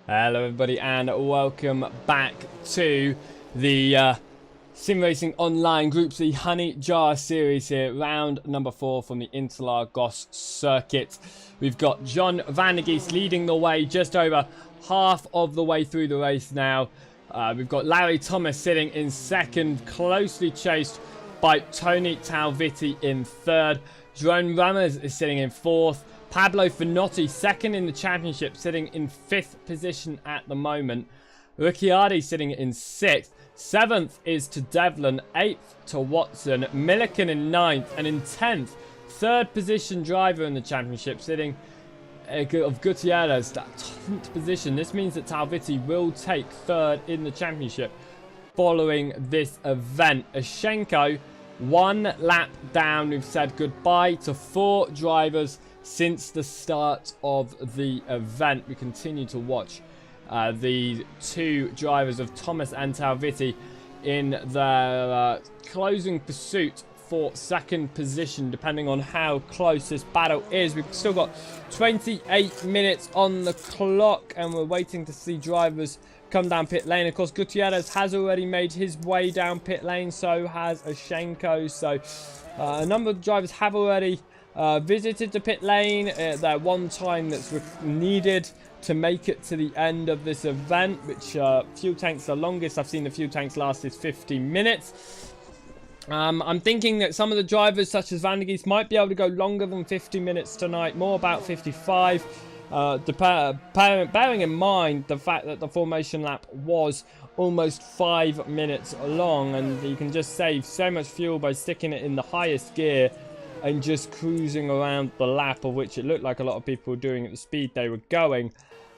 Hello everybody and welcome back to the SimRacingOnline Group C Honey Jar Series here, round number 4 from the Interlagos circuit. We've got John van der Geest leading the way just over half of the way through the race now. We've got Larry Thomas sitting in 2nd, closely chased by Tony Talvitti in 3rd. Jerome Ramos is sitting in 4th. Pablo Fernandes 2nd in the championship, sitting in 5th position at the moment. Ricciardi sitting in 6th. 7th is to Devlin. 8th to Watson. Milliken in 9th. And in 10th, 3rd position driver in the championship, sitting of Gutierrez, that 10th position. This means that Talvitti will take 3rd in the championship following this event. Ashenko, 1 lap down. We've said goodbye to 4 drivers since the start of the event. We continue to watch the 2 drivers of Thomas and Talvitti in their closing pursuit for 2nd position, depending on how close this battle is. We've still got 28 minutes on the clock and we're waiting to see drivers come down pit lane. Of course, Gutierrez has already made his way down pit lane, so has Ashenko. So a number of drivers have already visited the pit lane. That one time that's needed to make it to the end of this event, which fuel tanks, the longest I've seen the fuel tanks last is 50 minutes. I'm thinking that some of the drivers such as Van der Geest might be able to go longer than 50 minutes tonight, more about 55, bearing in mind the fact that the formation lap was almost 5 minutes long, and you can just save so much fuel by sticking it in the highest gear and just cruising around the lap, of which it looked like a lot of people were doing at the speed they were going.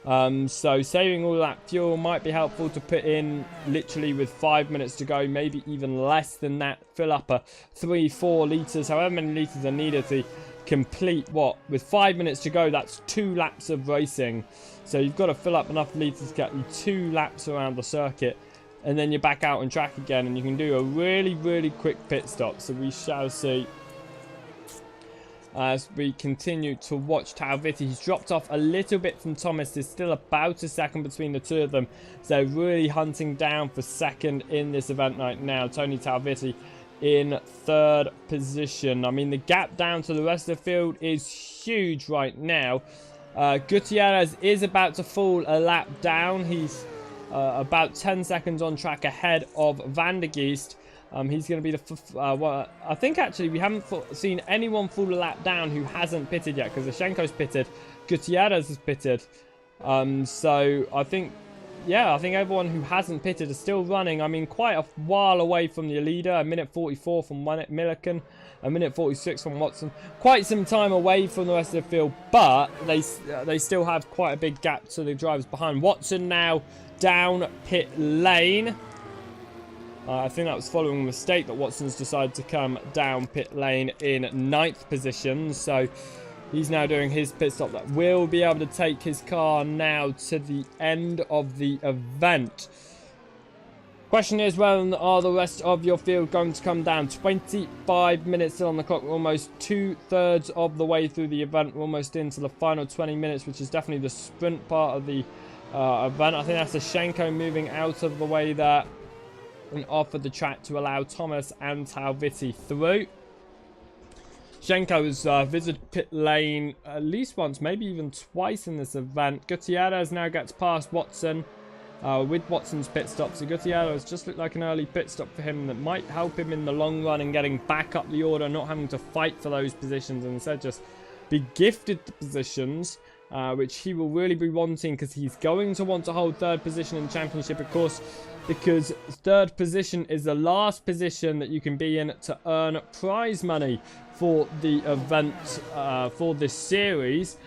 So saving all that fuel might be helpful to put in literally with 5 minutes to go, maybe even less than that. Fill up a 3-4 litres, however many litres are needed to complete what? With 5 minutes to go, that's 2 laps of racing. So you've got to fill up enough litres to get you 2 laps around the circuit. And then you're back out on track again, and you can do a really quick pit stop. So we shall see as we continue to watch Talvitti. He's dropped off a little bit from Thomas. There's still about a second between the two of them. So really hunting down for second in this event right now. Tony Talvitti in third position. I mean, the gap down to the rest of the field is huge right now. Gutierrez is about to fall a lap down. He's about 10 seconds on track ahead of Van der Geest. He's going to be the... well, I think actually we haven't seen anyone fall a lap down who hasn't pitted yet, because Lashenko's pitted, Gutierrez has pitted. So I think, yeah, I think everyone who hasn't pitted is still running. I mean, quite a while away from the leader. A minute 44 from Milliken, a minute 46 from Watson. Quite some time away from the rest of the field, but they still have quite a big gap to the drivers behind. Watson now down pit lane. I think that was following a mistake that Watson's decided to come down pit lane in 9th position. So he's now doing his pit stop that will be able to take his car now to the end of the event. Question is, when are the rest of your field going to come down? 25 minutes still on the clock. We're almost 2/3 of the way through the event. We're almost into the final 20 minutes, which is definitely the sprint part of the event. I think that's Lashenko moving out of the way there and off of the track to allow Thomas and Talvitti through. Shenko has visited pit lane at least once, maybe even twice in this event. Gutierrez now gets past Watson with Watson's pit stop. So Gutierrez just looked like an early pit stop for him that might help him in the long run and getting back up the order, not having to fight for those positions, and instead just be gifted the positions, which he will really be wanting, because he's going to want to hold third position in the championship, of course, because third position is the last position that you can be in to earn prize money for the event, for this series.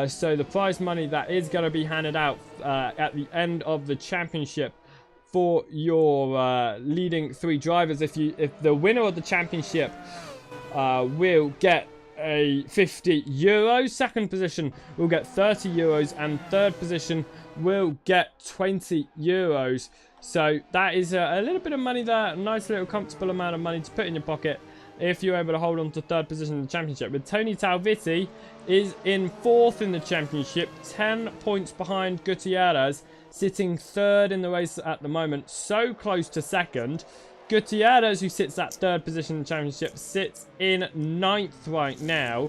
So the prize money that is going to be handed out at the end of the championship for your leading 3 drivers. If the winner of the championship will get a €50, second position will get €30, and third position will get €20. So that is a little bit of money there, a nice little comfortable amount of money to put in your pocket if you're able to hold on to third position in the championship. But Tony Talvitti is in 4th in the championship, 10 points behind Gutierrez, sitting 3rd in the race at the moment, so close to second. Gutierrez, who sits at 3rd position in the championship, sits in 9th right now.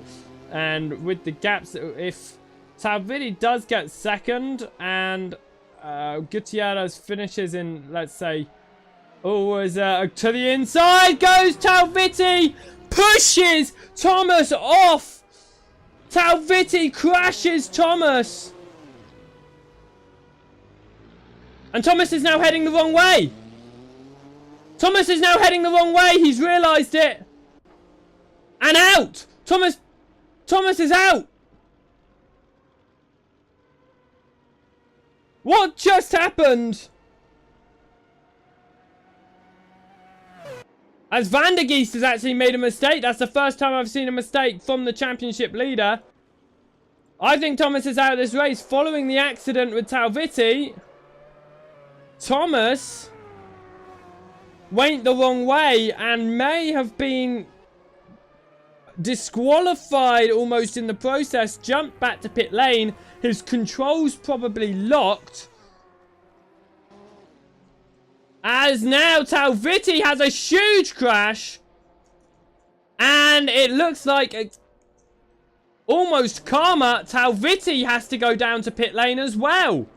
And with the gaps, if Talvitti does get second and Gutierrez finishes in, let's say, to the inside goes Talvitti, pushes Thomas off. Talvitti crashes Thomas, and Thomas is now heading the wrong way. Thomas is now heading the wrong way. He's realised it, and out. Thomas is out. What just happened? As Van der Geest has actually made a mistake. That's the first time I've seen a mistake from the championship leader. I think Thomas is out of this race following the accident with Talvitti. Thomas went the wrong way and may have been disqualified almost in the process. Jumped back to pit lane. His controls probably locked. As now Talvitti has a huge crash. And it looks like almost karma. Talvitti has to go down to pit lane as well.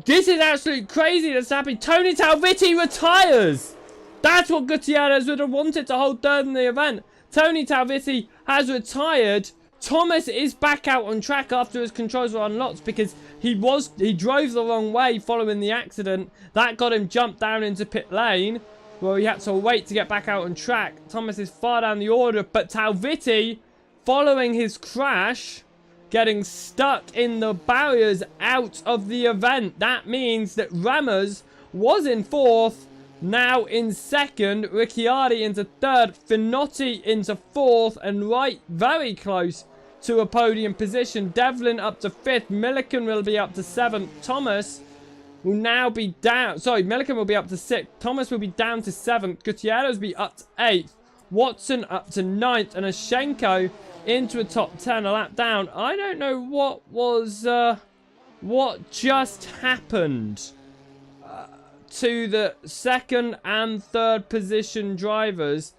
This is absolutely crazy that's happening. Tony Talvitti retires. That's what Gutierrez would have wanted to hold third in the event. Tony Talvitti has retired. Thomas is back out on track after his controls were unlocked, because he drove the wrong way following the accident. That got him jumped down into pit lane. Well, he had to wait to get back out on track. Thomas is far down the order, but Talvitti, following his crash, getting stuck in the barriers out of the event. That means that Remmers was in 4th, now in 2nd. Ricciardi into 3rd, Finotti into 4th, and right very close to a podium position. Devlin up to 5th, Milliken will be up to 7th, Thomas will now be down. Sorry, Milliken will be up to 6th. Thomas will be down to 7th. Gutierrez will be up to 8th. Watson up to 9th. And Ashenko into a top 10, a lap down. I don't know what just happened to the 2nd and 3rd position drivers.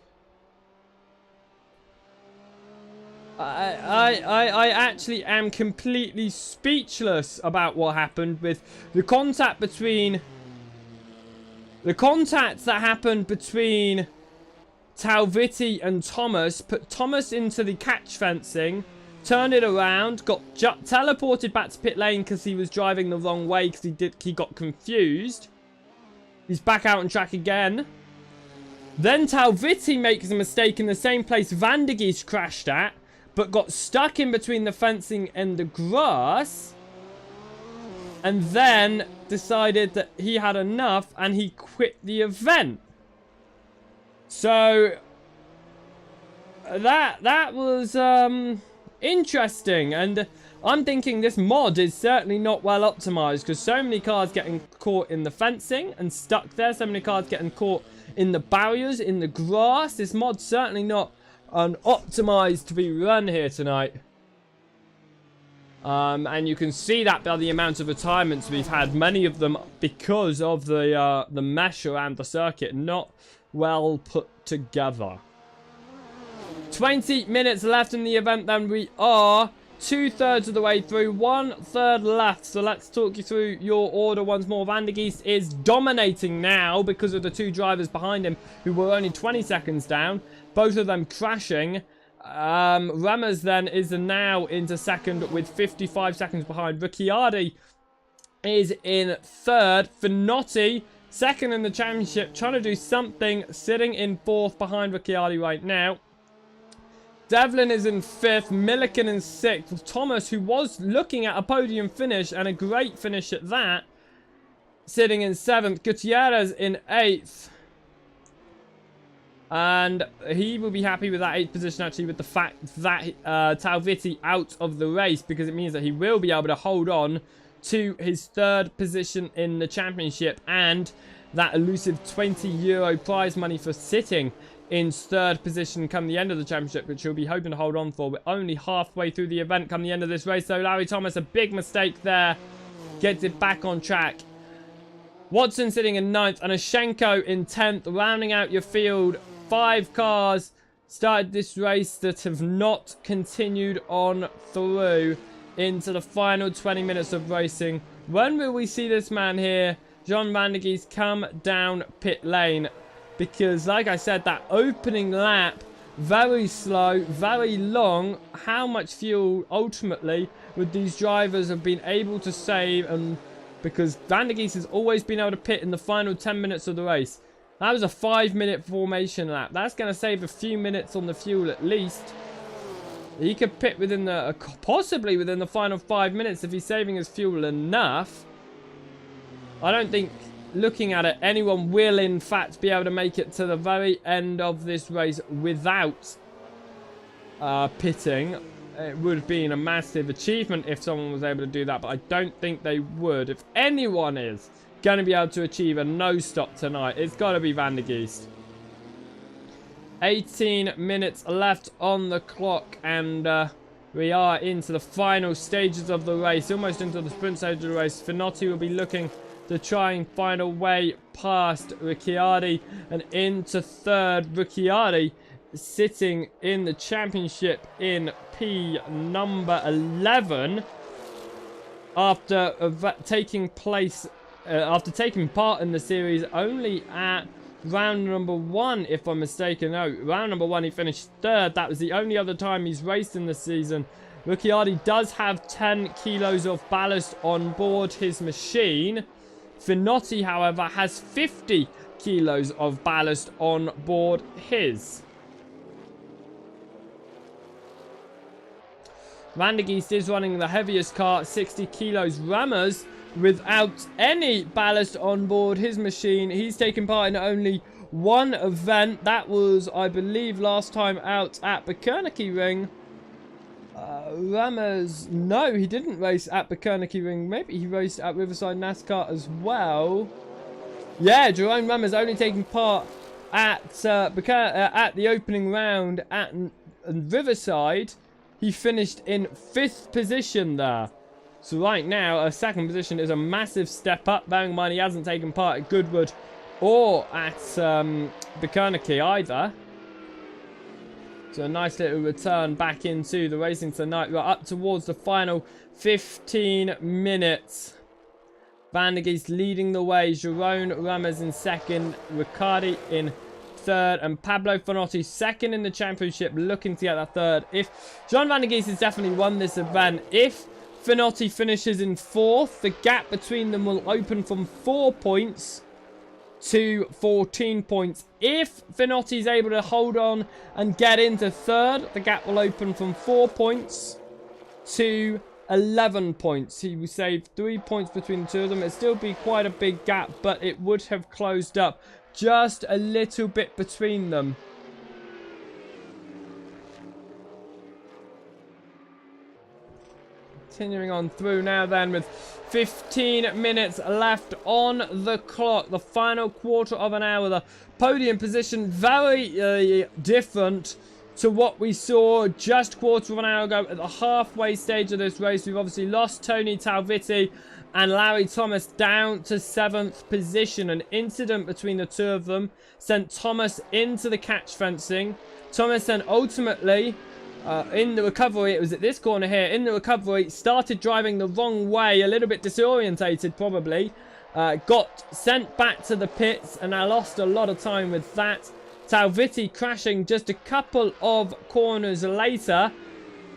I actually am completely speechless about what happened with the contact that happened between Talvitti and Thomas. Put Thomas into the catch fencing, turned it around, got teleported back to pit lane because he was driving the wrong way because he got confused. He's back out on track again. Then Talvitti makes a mistake in the same place Van der Geest crashed at, but got stuck in between the fencing and the grass, and then decided that he had enough and he quit the event. So that was interesting, and I'm thinking this mod is certainly not well optimized because so many cars getting caught in the fencing and stuck there, so many cars getting caught in the barriers, in the grass. This mod's certainly not optimized to be run here tonight. And you can see that by the amount of retirements we've had, many of them because of the mesh around the circuit, not well put together. 20 minutes left in the event, then we are 2/3 of the way through, 1/3 left. So let's talk you through your order once more. Van der Geest is dominating now because of the 2 drivers behind him who were only 20 seconds down, both of them crashing. Remmers then is now into 2nd with 55 seconds behind. Ricciardi is in 3rd. Finotti 2nd in the championship, trying to do something, sitting in 4th behind Ricciardi right now. Devlin is in 5th, Milliken in 6th. Thomas, who was looking at a podium finish, and a great finish at that, sitting in 7th. Gutierrez in 8th. And he will be happy with that 8th position, actually, with the fact that Talvitti out of the race, because it means that he will be able to hold on to his 3rd position in the championship and that elusive €20 prize money for sitting in 3rd position come the end of the championship, which he'll be hoping to hold on for. We're only halfway through the event come the end of this race, so Larry Thomas, a big mistake there, gets it back on track. Watson sitting in 9th and Ashenko in 10th, rounding out your field. 5 cars started this race that have not continued on through into the final 20 minutes of racing. When will we see this man here, John Van der Geest, come down pit lane? Because, like I said, that opening lap, very slow, very long. How much fuel, ultimately, would these drivers have been able to save? And because Van der Geest has always been able to pit in the final 10 minutes of the race. That was a 5-minute formation lap. That's going to save a few minutes on the fuel at least. He could pit within the, possibly within the final 5 minutes if he's saving his fuel enough. I don't think, looking at it, anyone will in fact be able to make it to the very end of this race without pitting. It would have been a massive achievement if someone was able to do that, but I don't think they would. If anyone is going to be able to achieve a no stop tonight, it's got to be Van der Geest. 18 minutes left on the clock, and we are into the final stages of the race, almost into the sprint stage of the race. Finotti will be looking to try and find a way past Ricciardi and into 3rd. Ricciardi sitting in the championship in P number 11 after taking part in the series only at round number 1, if I'm mistaken. No, round number 1 he finished 3rd. That was the only other time he's raced in the season. Ricciardi does have 10 kilos of ballast on board his machine Finotti, however, has 50 kilos of ballast on board his. Van der Geest is running the heaviest car, 60 kilos. Rammers, without any ballast on board his machine, he's taken part in only one event. That was, I believe, last time out at Bukerniki Ring. Rammers, no, he didn't race at Bukerniki Ring. Maybe he raced at Riverside NASCAR as well. Yeah, Jerome Rammers only taking part at the opening round at Riverside. He finished in 5th position there. So right now, a 2nd position is a massive step up. Bearing in mind he hasn't taken part at Goodwood or at Bukerniki either. So a nice little return back into the racing tonight. We're up towards the final 15 minutes. Van der Geest leading the way. Jerome Rammers in 2nd. Riccardi in 3rd, and Pablo Finotti 2nd in the championship, looking to get that 3rd. If Jean Van der Geest has definitely won this event, if Finotti finishes in 4th, the gap between them will open from 4 points to 14 points. If Finotti is able to hold on and get into 3rd, the gap will open from 4 points to 11 points. He will save 3 points between the two of them. It'd still be quite a big gap, but it would have closed up just a little bit between them. Continuing on through now then with 15 minutes left on the clock. The final quarter of an hour. The podium position very different to what we saw just quarter of an hour ago at the halfway stage of this race. We've obviously lost Tony Talvitti and Larry Thomas down to 7th position. An incident between the two of them sent Thomas into the catch fencing. Thomas then ultimately, in the recovery, it was at this corner here, in the recovery, started driving the wrong way, a little bit disorientated probably. Got sent back to the pits, and I lost a lot of time with that. Talvitti crashing just a couple of corners later,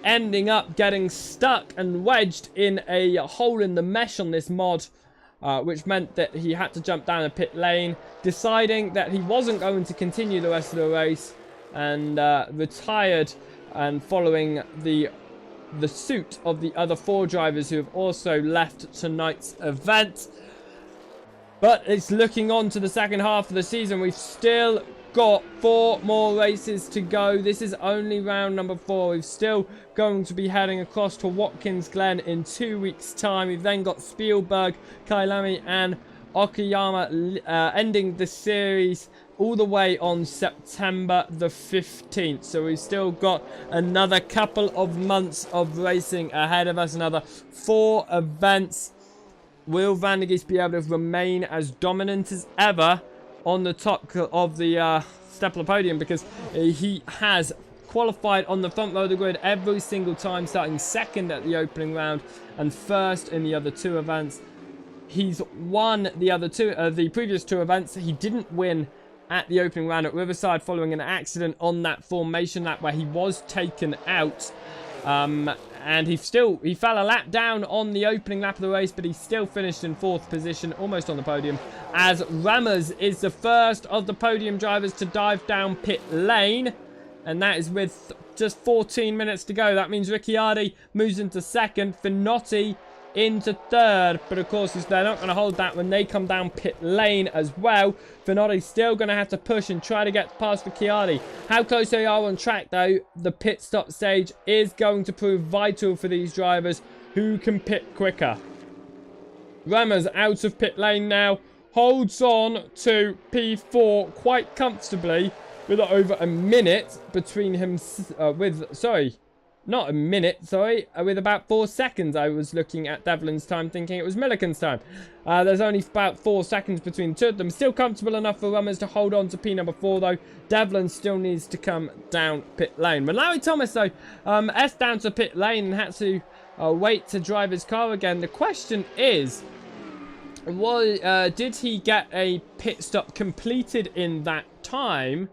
ending up getting stuck and wedged in a hole in the mesh on this mod, which meant that he had to jump down a pit lane, deciding that he wasn't going to continue the rest of the race, and retired, and following the suit of the other 4 drivers who have also left tonight's event. But it's looking on to the second half of the season. We've still got 4 more races to go. This is only round number 4. We're still going to be heading across to Watkins Glen in 2 weeks' time. We've then got Spielberg, Kailami and Okayama ending the series all the way on September the 15th. So we've still got another couple of months of racing ahead of us. Another 4 events. Will Van der Geest be able to remain as dominant as ever on the top of the step of the podium? Because he has qualified on the front row of the grid every single time, starting 2nd at the opening round and 1st in the other 2 events. He's won the other the previous 2 events. He didn't win at the opening round at Riverside following an accident on that formation lap where he was taken out. And he fell a lap down on the opening lap of the race, but he still finished in 4th position, almost on the podium, as Rammers is the first of the podium drivers to dive down pit lane, and that is with just 14 minutes to go. That means Ricciardi moves into 2nd, Finotti into 3rd, but of course they're not going to hold that when they come down pit lane as well. Finotti's still going to have to push and try to get past Ricciardi. How close they are on track though, the pit stop stage is going to prove vital for these drivers who can pit quicker. Rammers out of pit lane now, holds on to P4 quite comfortably with over a minute between him not a minute, sorry, with about 4 seconds. I was looking at Devlin's time thinking it was Milliken's time. There's only about 4 seconds between the two of them. Still comfortable enough for Rammers to hold on to P number 4 though. Devlin still needs to come down pit lane. But Larry Thomas though, S down to pit lane and had to wait to drive his car again. The question is, did he get a pit stop completed in that time?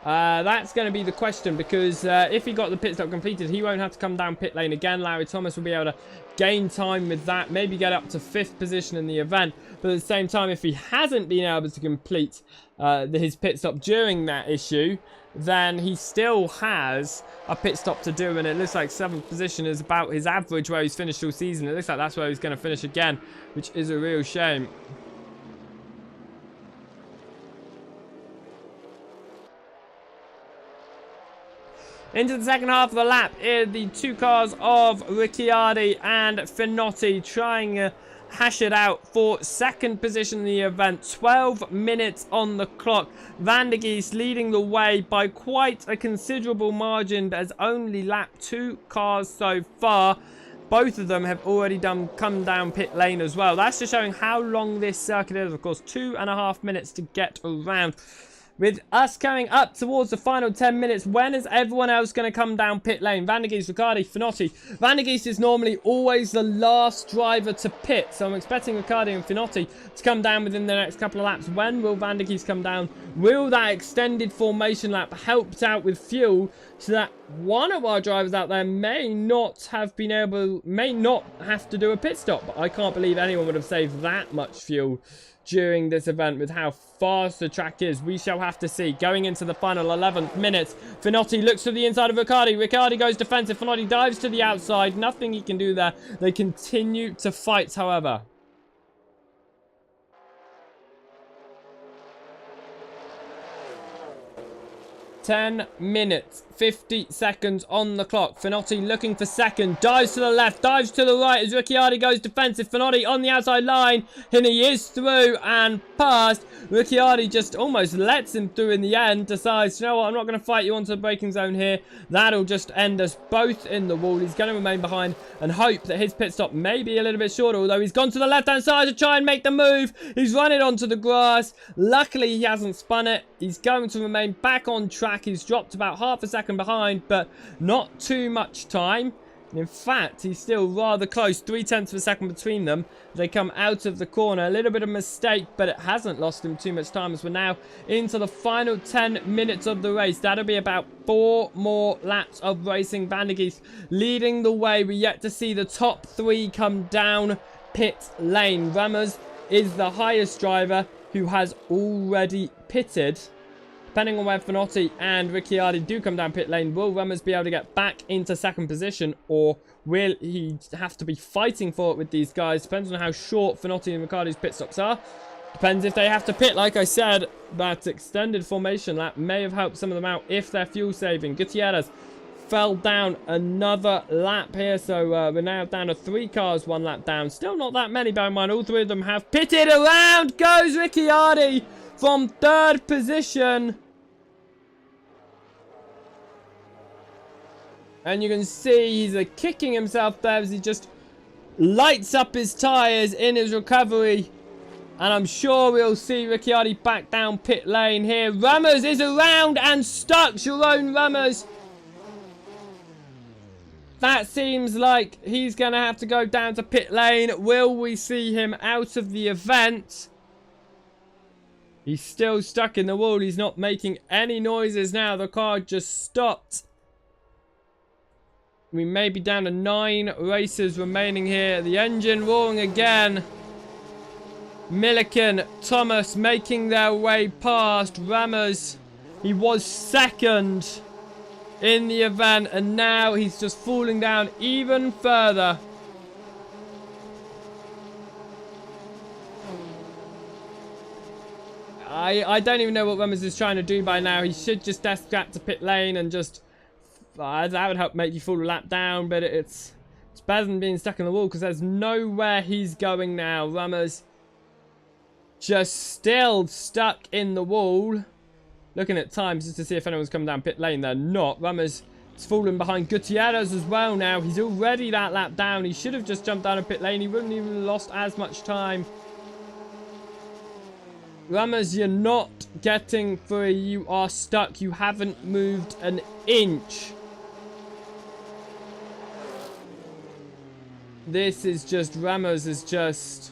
That's going to be the question, because if he got the pit stop completed, he won't have to come down pit lane again. Larry Thomas will be able to gain time with that, maybe get up to 5th position in the event. But at the same time, if he hasn't been able to complete his pit stop during that issue, then he still has a pit stop to do, and it looks like 7th position is about his average where he's finished all season. It looks like that's where he's going to finish again, which is a real shame. Into the second half of the lap, the two cars of Ricciardi and Finotti trying to hash it out for 2nd position in the event. 12 minutes on the clock. Van der Geest leading the way by quite a considerable margin, but has only lapped 2 cars so far. Both of them have already come down pit lane as well. That's just showing how long this circuit is. Of course, 2.5 minutes to get around. With us coming up towards the final 10 minutes, when is everyone else going to come down pit lane? Van der Geest, Ricciardi, Finotti. Van der Geest is normally always the last driver to pit, so I'm expecting Ricciardi and Finotti to come down within the next couple of laps. When will Van der Geest come down? Will that extended formation lap help out with fuel so that one of our drivers out there may not have to do a pit stop? But I can't believe anyone would have saved that much fuel during this event with how fast the track is. We shall have to see. Going into the final 11th minute, Finotti looks to the inside of Ricciardi. Ricciardi goes defensive. Finotti dives to the outside. Nothing he can do there. They continue to fight, however. 10 minutes, 50 seconds on the clock. Finotti looking for second. Dives to the left, dives to the right as Ricciardi goes defensive. Finotti on the outside line. And he is through and past. Ricciardi just almost lets him through in the end. Decides, you know what, I'm not going to fight you onto the braking zone here. That'll just end us both in the wall. He's going to remain behind and hope that his pit stop may be a little bit shorter. Although he's gone to the left-hand side to try and make the move. He's run it onto the grass. Luckily, he hasn't spun it. He's going to remain back on track. He's dropped about half a second behind, but not too much time. In fact, he's still rather close. 0.3 of a second between them. They come out of the corner. A little bit of mistake, but it hasn't lost him too much time as we're now into the final 10 minutes of the race. That'll be about 4 more laps of racing. Van der Geest leading the way. We're yet to see the top 3 come down pit lane. Remmers is the highest driver who has already pitted. Depending on where Finotti and Ricciardi do come down pit lane, will Remmers be able to get back into second position, or will he have to be fighting for it with these guys? Depends on how short Finotti and Ricciardi's pit stops are. Depends if they have to pit. Like I said, that extended formation lap may have helped some of them out if they're fuel saving. Gutierrez fell down another lap here, so we're now down to 3 cars, 1 lap down. Still not that many, bear in mind, all 3 of them have pitted. Around goes Ricciardi from 3rd position. And you can see he's kicking himself there as he just lights up his tyres in his recovery. And I'm sure we'll see Ricciardi back down pit lane here. Remmers is around and stuck. Jerome Remmers. That seems like he's going to have to go down to pit lane. Will we see him out of the event? He's still stuck in the wall. He's not making any noises now. The car just stopped. We may be down to 9 races remaining here. The engine roaring again. Milliken, Thomas making their way past Remmers. He was 2nd in the event, and now he's just falling down even further. I don't even know what Remmers is trying to do by now. He should just death trap to pit lane and just... that would help make you fall a lap down, but it's better than being stuck in the wall because there's nowhere he's going now. Remmers just still stuck in the wall. Looking at times just to see if anyone's come down pit lane. They're not. Remmers is falling behind Gutierrez as well now. He's already that lap down. He should have just jumped down a pit lane. He wouldn't even lost as much time. Remmers, you're not getting through. You are stuck. You haven't moved an inch. This is just... Remmers is just...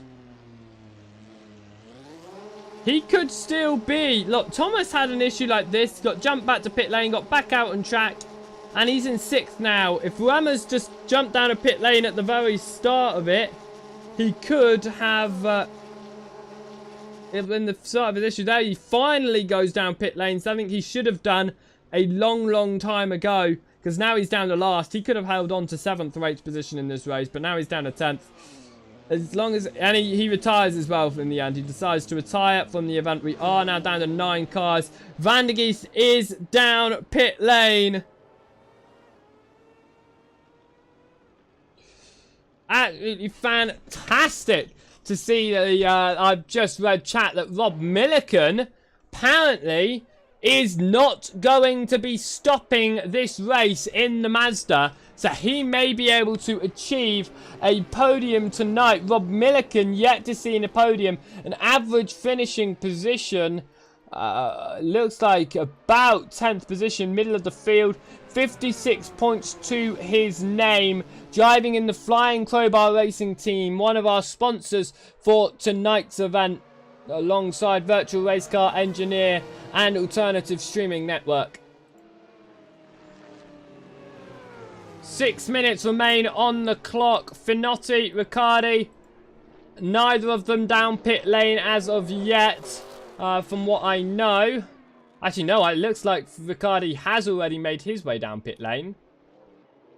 he could still be... Look, Thomas had an issue like this. Got jumped back to pit lane, got back out on track. And he's in 6th now. If Rema's just jumped down a pit lane at the very start of it, he could have... in the start of his issue there, he finally goes down pit lane. Something he should have done a long time ago. Because now he's down to last. He could have held on to 7th or 8th position in this race. But now he's down to 10th. As long as... And he retires as well in the end. He decides to retire from the event. We are now down to 9 cars. Van der Geest is down pit lane. Absolutely fantastic to see the... I've just read chat that Rob Milliken apparently is not going to be stopping this race in the Mazda. So he may be able to achieve a podium tonight. Rob Milliken yet to see in a podium. An average finishing position. Looks like about 10th position, middle of the field. 56 points to his name. Driving in the Flying Crowbar Racing Team, one of our sponsors for tonight's event, alongside Virtual Race Car Engineer and Alternative Streaming Network. 6 minutes remain on the clock. Finotti, Riccardi, neither of them down pit lane as of yet, from what I know. Actually, no, it looks like Riccardi has already made his way down pit lane.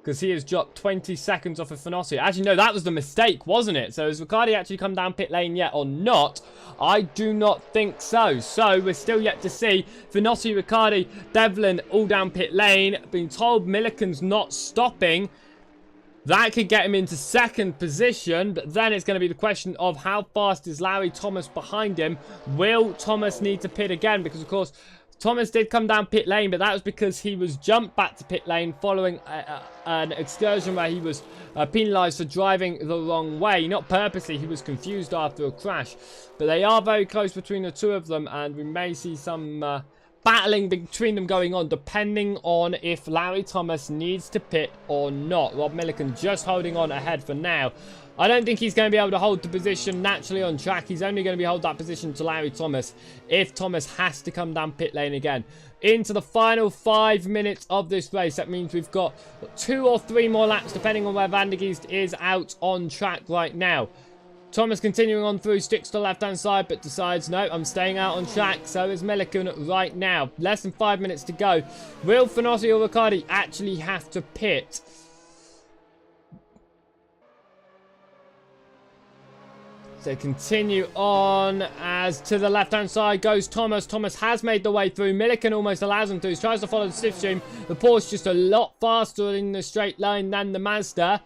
Because he has dropped 20 seconds off of Finotti. Actually, no, that was the mistake, wasn't it? So has Riccardi actually come down pit lane yet or not? I do not think so. So we're still yet to see Finotti, Riccardi, Devlin all down pit lane. Being told Milliken's not stopping. That could get him into 2nd position. But then it's going to be the question of how fast is Larry Thomas behind him. Will Thomas need to pit again? Because, of course... Thomas did come down pit lane, but that was because he was jumped back to pit lane following an excursion where he was penalised for driving the wrong way. Not purposely, he was confused after a crash. But they are very close between the two of them, and we may see some battling between them going on, depending on if Larry Thomas needs to pit or not. Rob Milliken just holding on ahead for now. I don't think he's going to be able to hold the position naturally on track. He's only going to be hold that position to Larry Thomas if Thomas has to come down pit lane again. Into the final 5 minutes of this race. That means we've got 2 or 3 more laps depending on where Van der Geest is out on track right now. Thomas continuing on through, sticks to the left-hand side, but decides, no, I'm staying out on track. So is Milliken right now. Less than 5 minutes to go. Will Finotti or Riccardi actually have to pit? So continue on as to the left-hand side goes Thomas. Thomas has made the way through. Milliken almost allows him to. He tries to follow the slipstream. The Porsche just a lot faster in the straight line than the Mazda.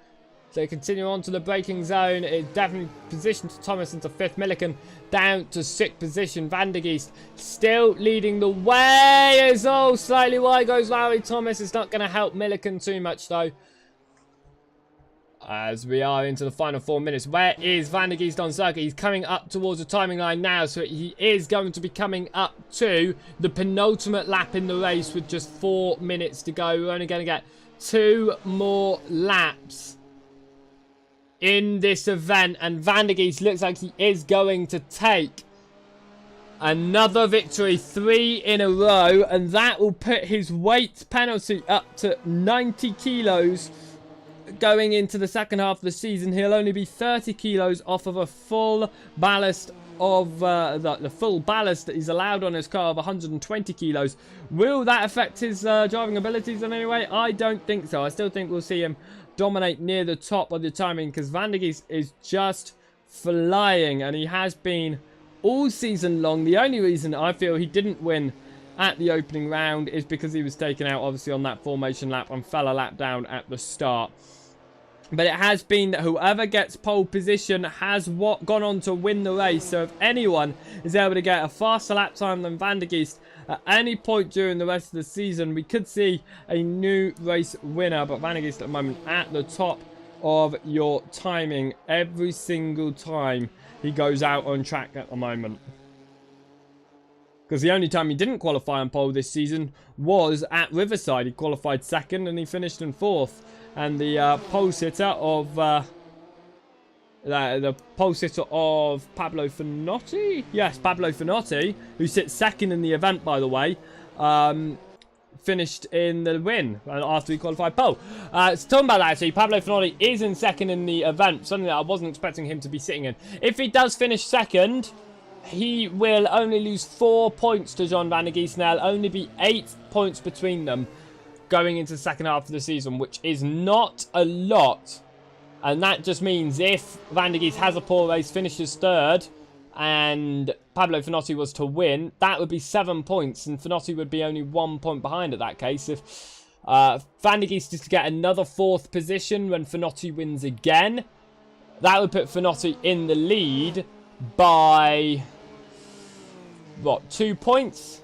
So continue on to the braking zone. It's definitely positioned to Thomas into 5th. Milliken down to 6th position. Van der Geest still leading the way. As oh, slightly wide goes Larry Thomas. It's not going to help Milliken too much though. As we are into the final 4 minutes. Where is Van der Geest on circuit? He's coming up towards the timing line now. So he is going to be coming up to the penultimate lap in the race with just 4 minutes to go. We're only going to get 2 more laps in this event. And Van der Geest looks like he is going to take another victory. 3 in a row. And that will put his weight penalty up to 90 kilos. Going into the second half of the season, he'll only be 30 kilos off of a full ballast of the full ballast that he's allowed on his car of 120 kilos. Will that affect his driving abilities in any way? I don't think so. I still think we'll see him dominate near the top of the timing because Van der Geest is just flying, and he has been all season long. The only reason I feel he didn't win at the opening round is because he was taken out obviously on that formation lap and fell a lap down at the start. But it has been that whoever gets pole position has gone on to win the race. So if anyone is able to get a faster lap time than Van der Geest at any point during the rest of the season, we could see a new race winner. But Van der Geest at the moment at the top of your timing every single time he goes out on track at the moment. Because the only time he didn't qualify on pole this season was at Riverside. He qualified 2nd and he finished in 4th. And the pole sitter of the pole sitter of Pablo Finotti. Yes, Pablo Finotti, who sits second in the event, by the way, finished in the win after he qualified pole. So talking about that, actually, Pablo Finotti is in second in the event, something that I wasn't expecting him to be sitting in. If he does finish second, he will only lose 4 points to John Van der Geest, and there'll only be 8 points between them going into the second half of the season, which is not a lot. And that just means if Van der Geest has a poor race, finishes third, and Pablo Finotti was to win, that would be 7 points, and Finotti would be only 1 point behind at that case. If Van der Geest is to get another 4th position when Finotti wins again, that would put Finotti in the lead by, what, 2 points?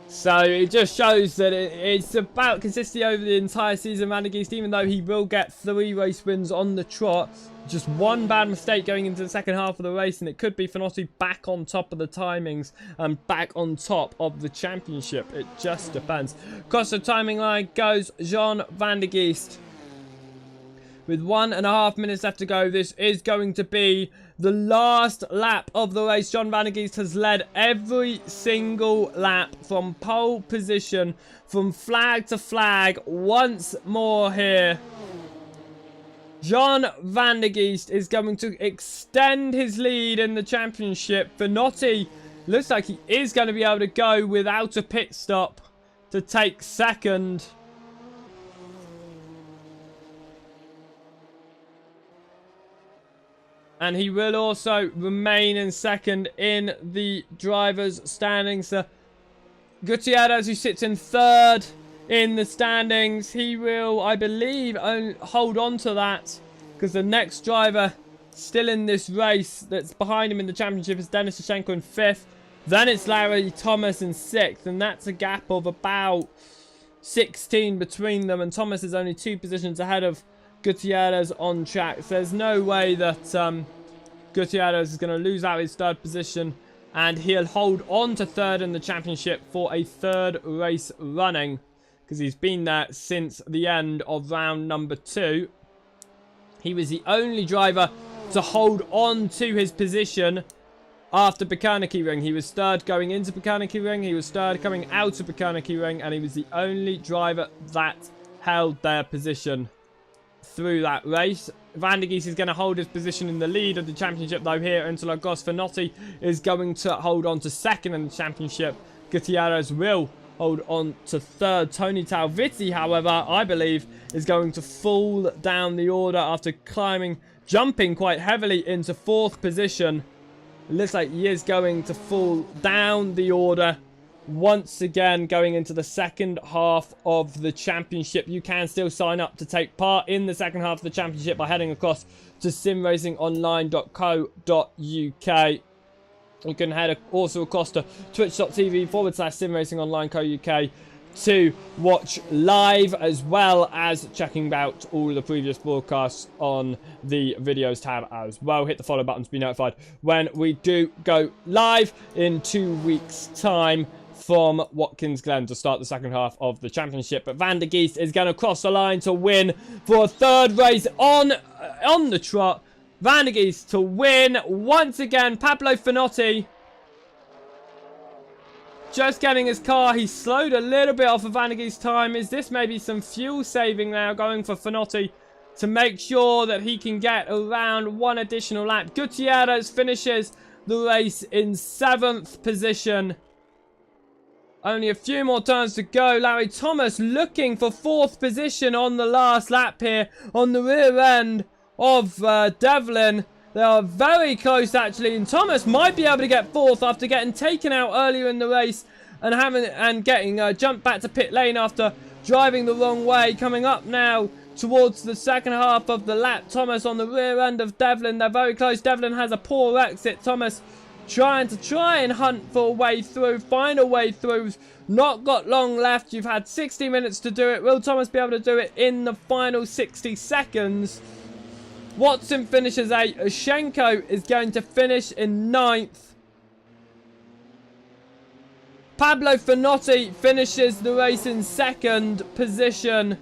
So it just shows that it's about consistency over the entire season. Van der Geest, even though he will get 3 race wins on the trot, just one bad mistake going into the second half of the race, and it could be Finotti back on top of the timings and back on top of the championship. It just depends. Across the timing line goes John Van der Geest. With 1.5 minutes left to go, this is going to be the last lap of the race. John Van der Geest has led every single lap from pole position, from flag to flag, once more here. John Van der Geest is going to extend his lead in the championship. Finotti looks like he is going to be able to go without a pit stop to take second. And he will also remain in second in the drivers' standings. Gutierrez, who sits in third in the standings, he will, I believe, hold on to that, because the next driver still in this race that's behind him in the championship is Denis Shashenko in 5th. Then it's Larry Thomas in 6th, and that's a gap of about 16 between them. And Thomas is only 2 positions ahead of Gutierrez on track. So there's no way that Gutierrez is going to lose out his 3rd position, and he'll hold on to 3rd in the championship for a 3rd race running, because he's been there since the end of round number 2. He was the only driver to hold on to his position after Bukaniki Ring. He was 3rd going into Bukaniki Ring, he was 3rd coming out of Bukaniki Ring, and he was the only driver that held their position through that race. Van der Geest is going to hold his position in the lead of the championship, though here at Interlagos. Finotti is going to hold on to 2nd in the championship. Gutierrez will hold on to 3rd. Tony Talvitti, however, I believe, is going to fall down the order after jumping quite heavily into 4th position. It looks like he is going to fall down the order once again going into the second half of the championship. You can still sign up to take part in the second half of the championship by heading across to simracingonline.co.uk. You can head also across to twitch.tv/simracingonline.co.uk to watch live, as well as checking out all the previous broadcasts on the videos tab as well. Hit the follow button to be notified when we do go live in 2 weeks' time from Watkins Glen to start the second half of the championship. But Van der Geest is going to cross the line to win for a 3rd race on the trot. Van der Geest to win once again. Pablo Finotti just getting his car. He slowed a little bit off of Van der Geest's time. Is this maybe some fuel saving now going for Finotti to make sure that he can get around 1 additional lap? Gutierrez finishes the race in 7th position. Only a few more turns to go. Larry Thomas looking for 4th position on the last lap here on the rear end of Devlin. They are very close, actually, and Thomas might be able to get 4th after getting taken out earlier in the race and getting jumped back to pit lane after driving the wrong way. Coming up now towards the second half of the lap. Thomas on the rear end of Devlin. They're very close. Devlin has a poor exit. Thomas trying and hunt for a way through, find a way through. Not got long left. You've had 60 minutes to do it. Will Thomas be able to do it in the final 60 seconds? Watson finishes 8th. Ushenko is going to finish in 9th. Pablo Finotti finishes the race in 2nd position.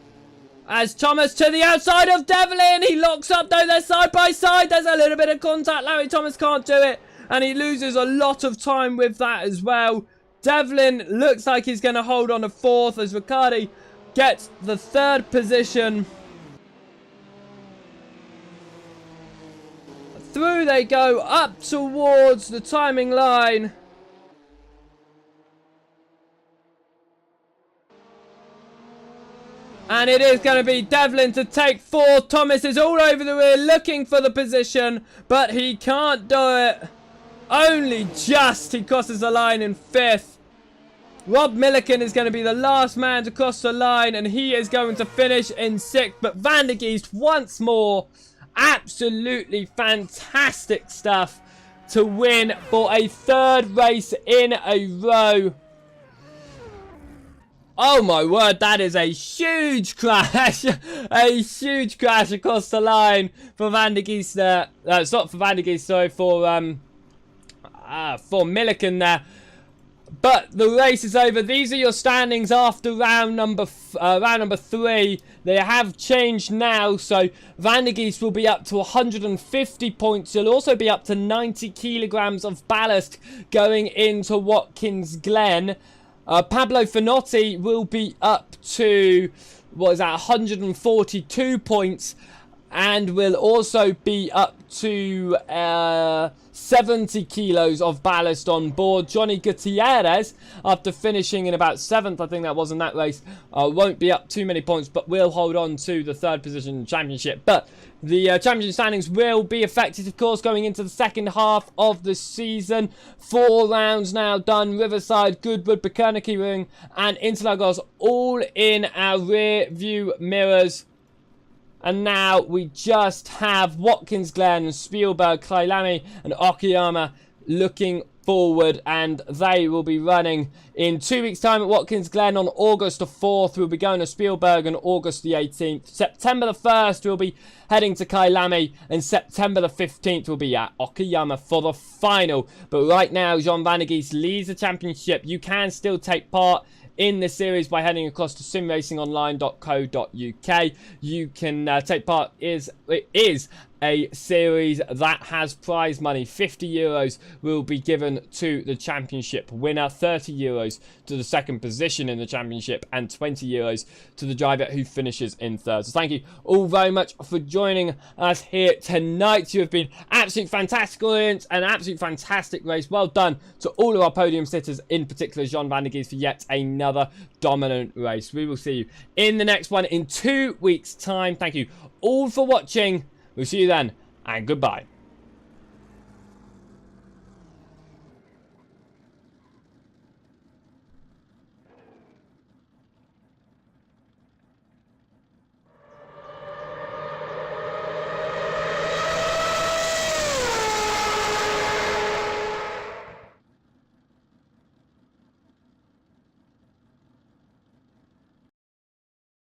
As Thomas to the outside of Devlin. He locks up though. They're side by side. There's a little bit of contact. Larry Thomas can't do it. And he loses a lot of time with that as well. Devlin looks like he's going to hold on to 4th as Ricciardi gets the 3rd position. Through they go up towards the timing line. And it is going to be Devlin to take 4th. Thomas is all over the rear looking for the position, but he can't do it. Only just he crosses the line in 5th. Rob Milliken is going to be the last man to cross the line, and he is going to finish in 6th. But Van der Geest once more, absolutely fantastic stuff to win for a 3rd race in a row. Oh my word, that is a huge crash. A huge crash across the line for Van der Geest there. It's not for Van der Geest, sorry, for Milliken there. But the race is over. These are your standings after round number 3. They have changed now, so Van der Geest will be up to 150 points. He'll also be up to 90 kilograms of ballast going into Watkins Glen. Pablo Finotti will be up to, 142 points, and will also be up to 70 kilos of ballast on board. Johnny Gutierrez, after finishing in about 7th, I think that was in that race, won't be up too many points, but will hold on to the 3rd position in the championship. But the championship standings will be affected, of course, going into the 2nd half of the season. 4 rounds now done. Riverside, Goodwood, Bukerniki Ring, and Interlagos all in our rear view mirrors. And now we just have Watkins Glen, Spielberg, Kailami and Okayama looking forward, and they will be running in 2 weeks' time at Watkins Glen on August the 4th. We'll be going to Spielberg on August the 18th. September the 1st, we'll be heading to Kailami, and September the 15th, we'll be at Okayama for the final. But right now, Jean Van der Geest leads the championship. You can still take part in this series by heading across to simracingonline.co.uk. You can take part. It is a series that has prize money. 50 euros will be given to the championship winner, 30 euros to the 2nd position in the championship, and 20 euros to the driver who finishes in 3rd. So thank you all very much for joining us here tonight. You have been absolutely fantastic audience, an absolute fantastic race. Well done to all of our podium sitters, in particular Jean Van der Geest, for yet another dominant race. We will see you in the next one in 2 weeks' time. Thank you all for watching. We'll see you then, and goodbye.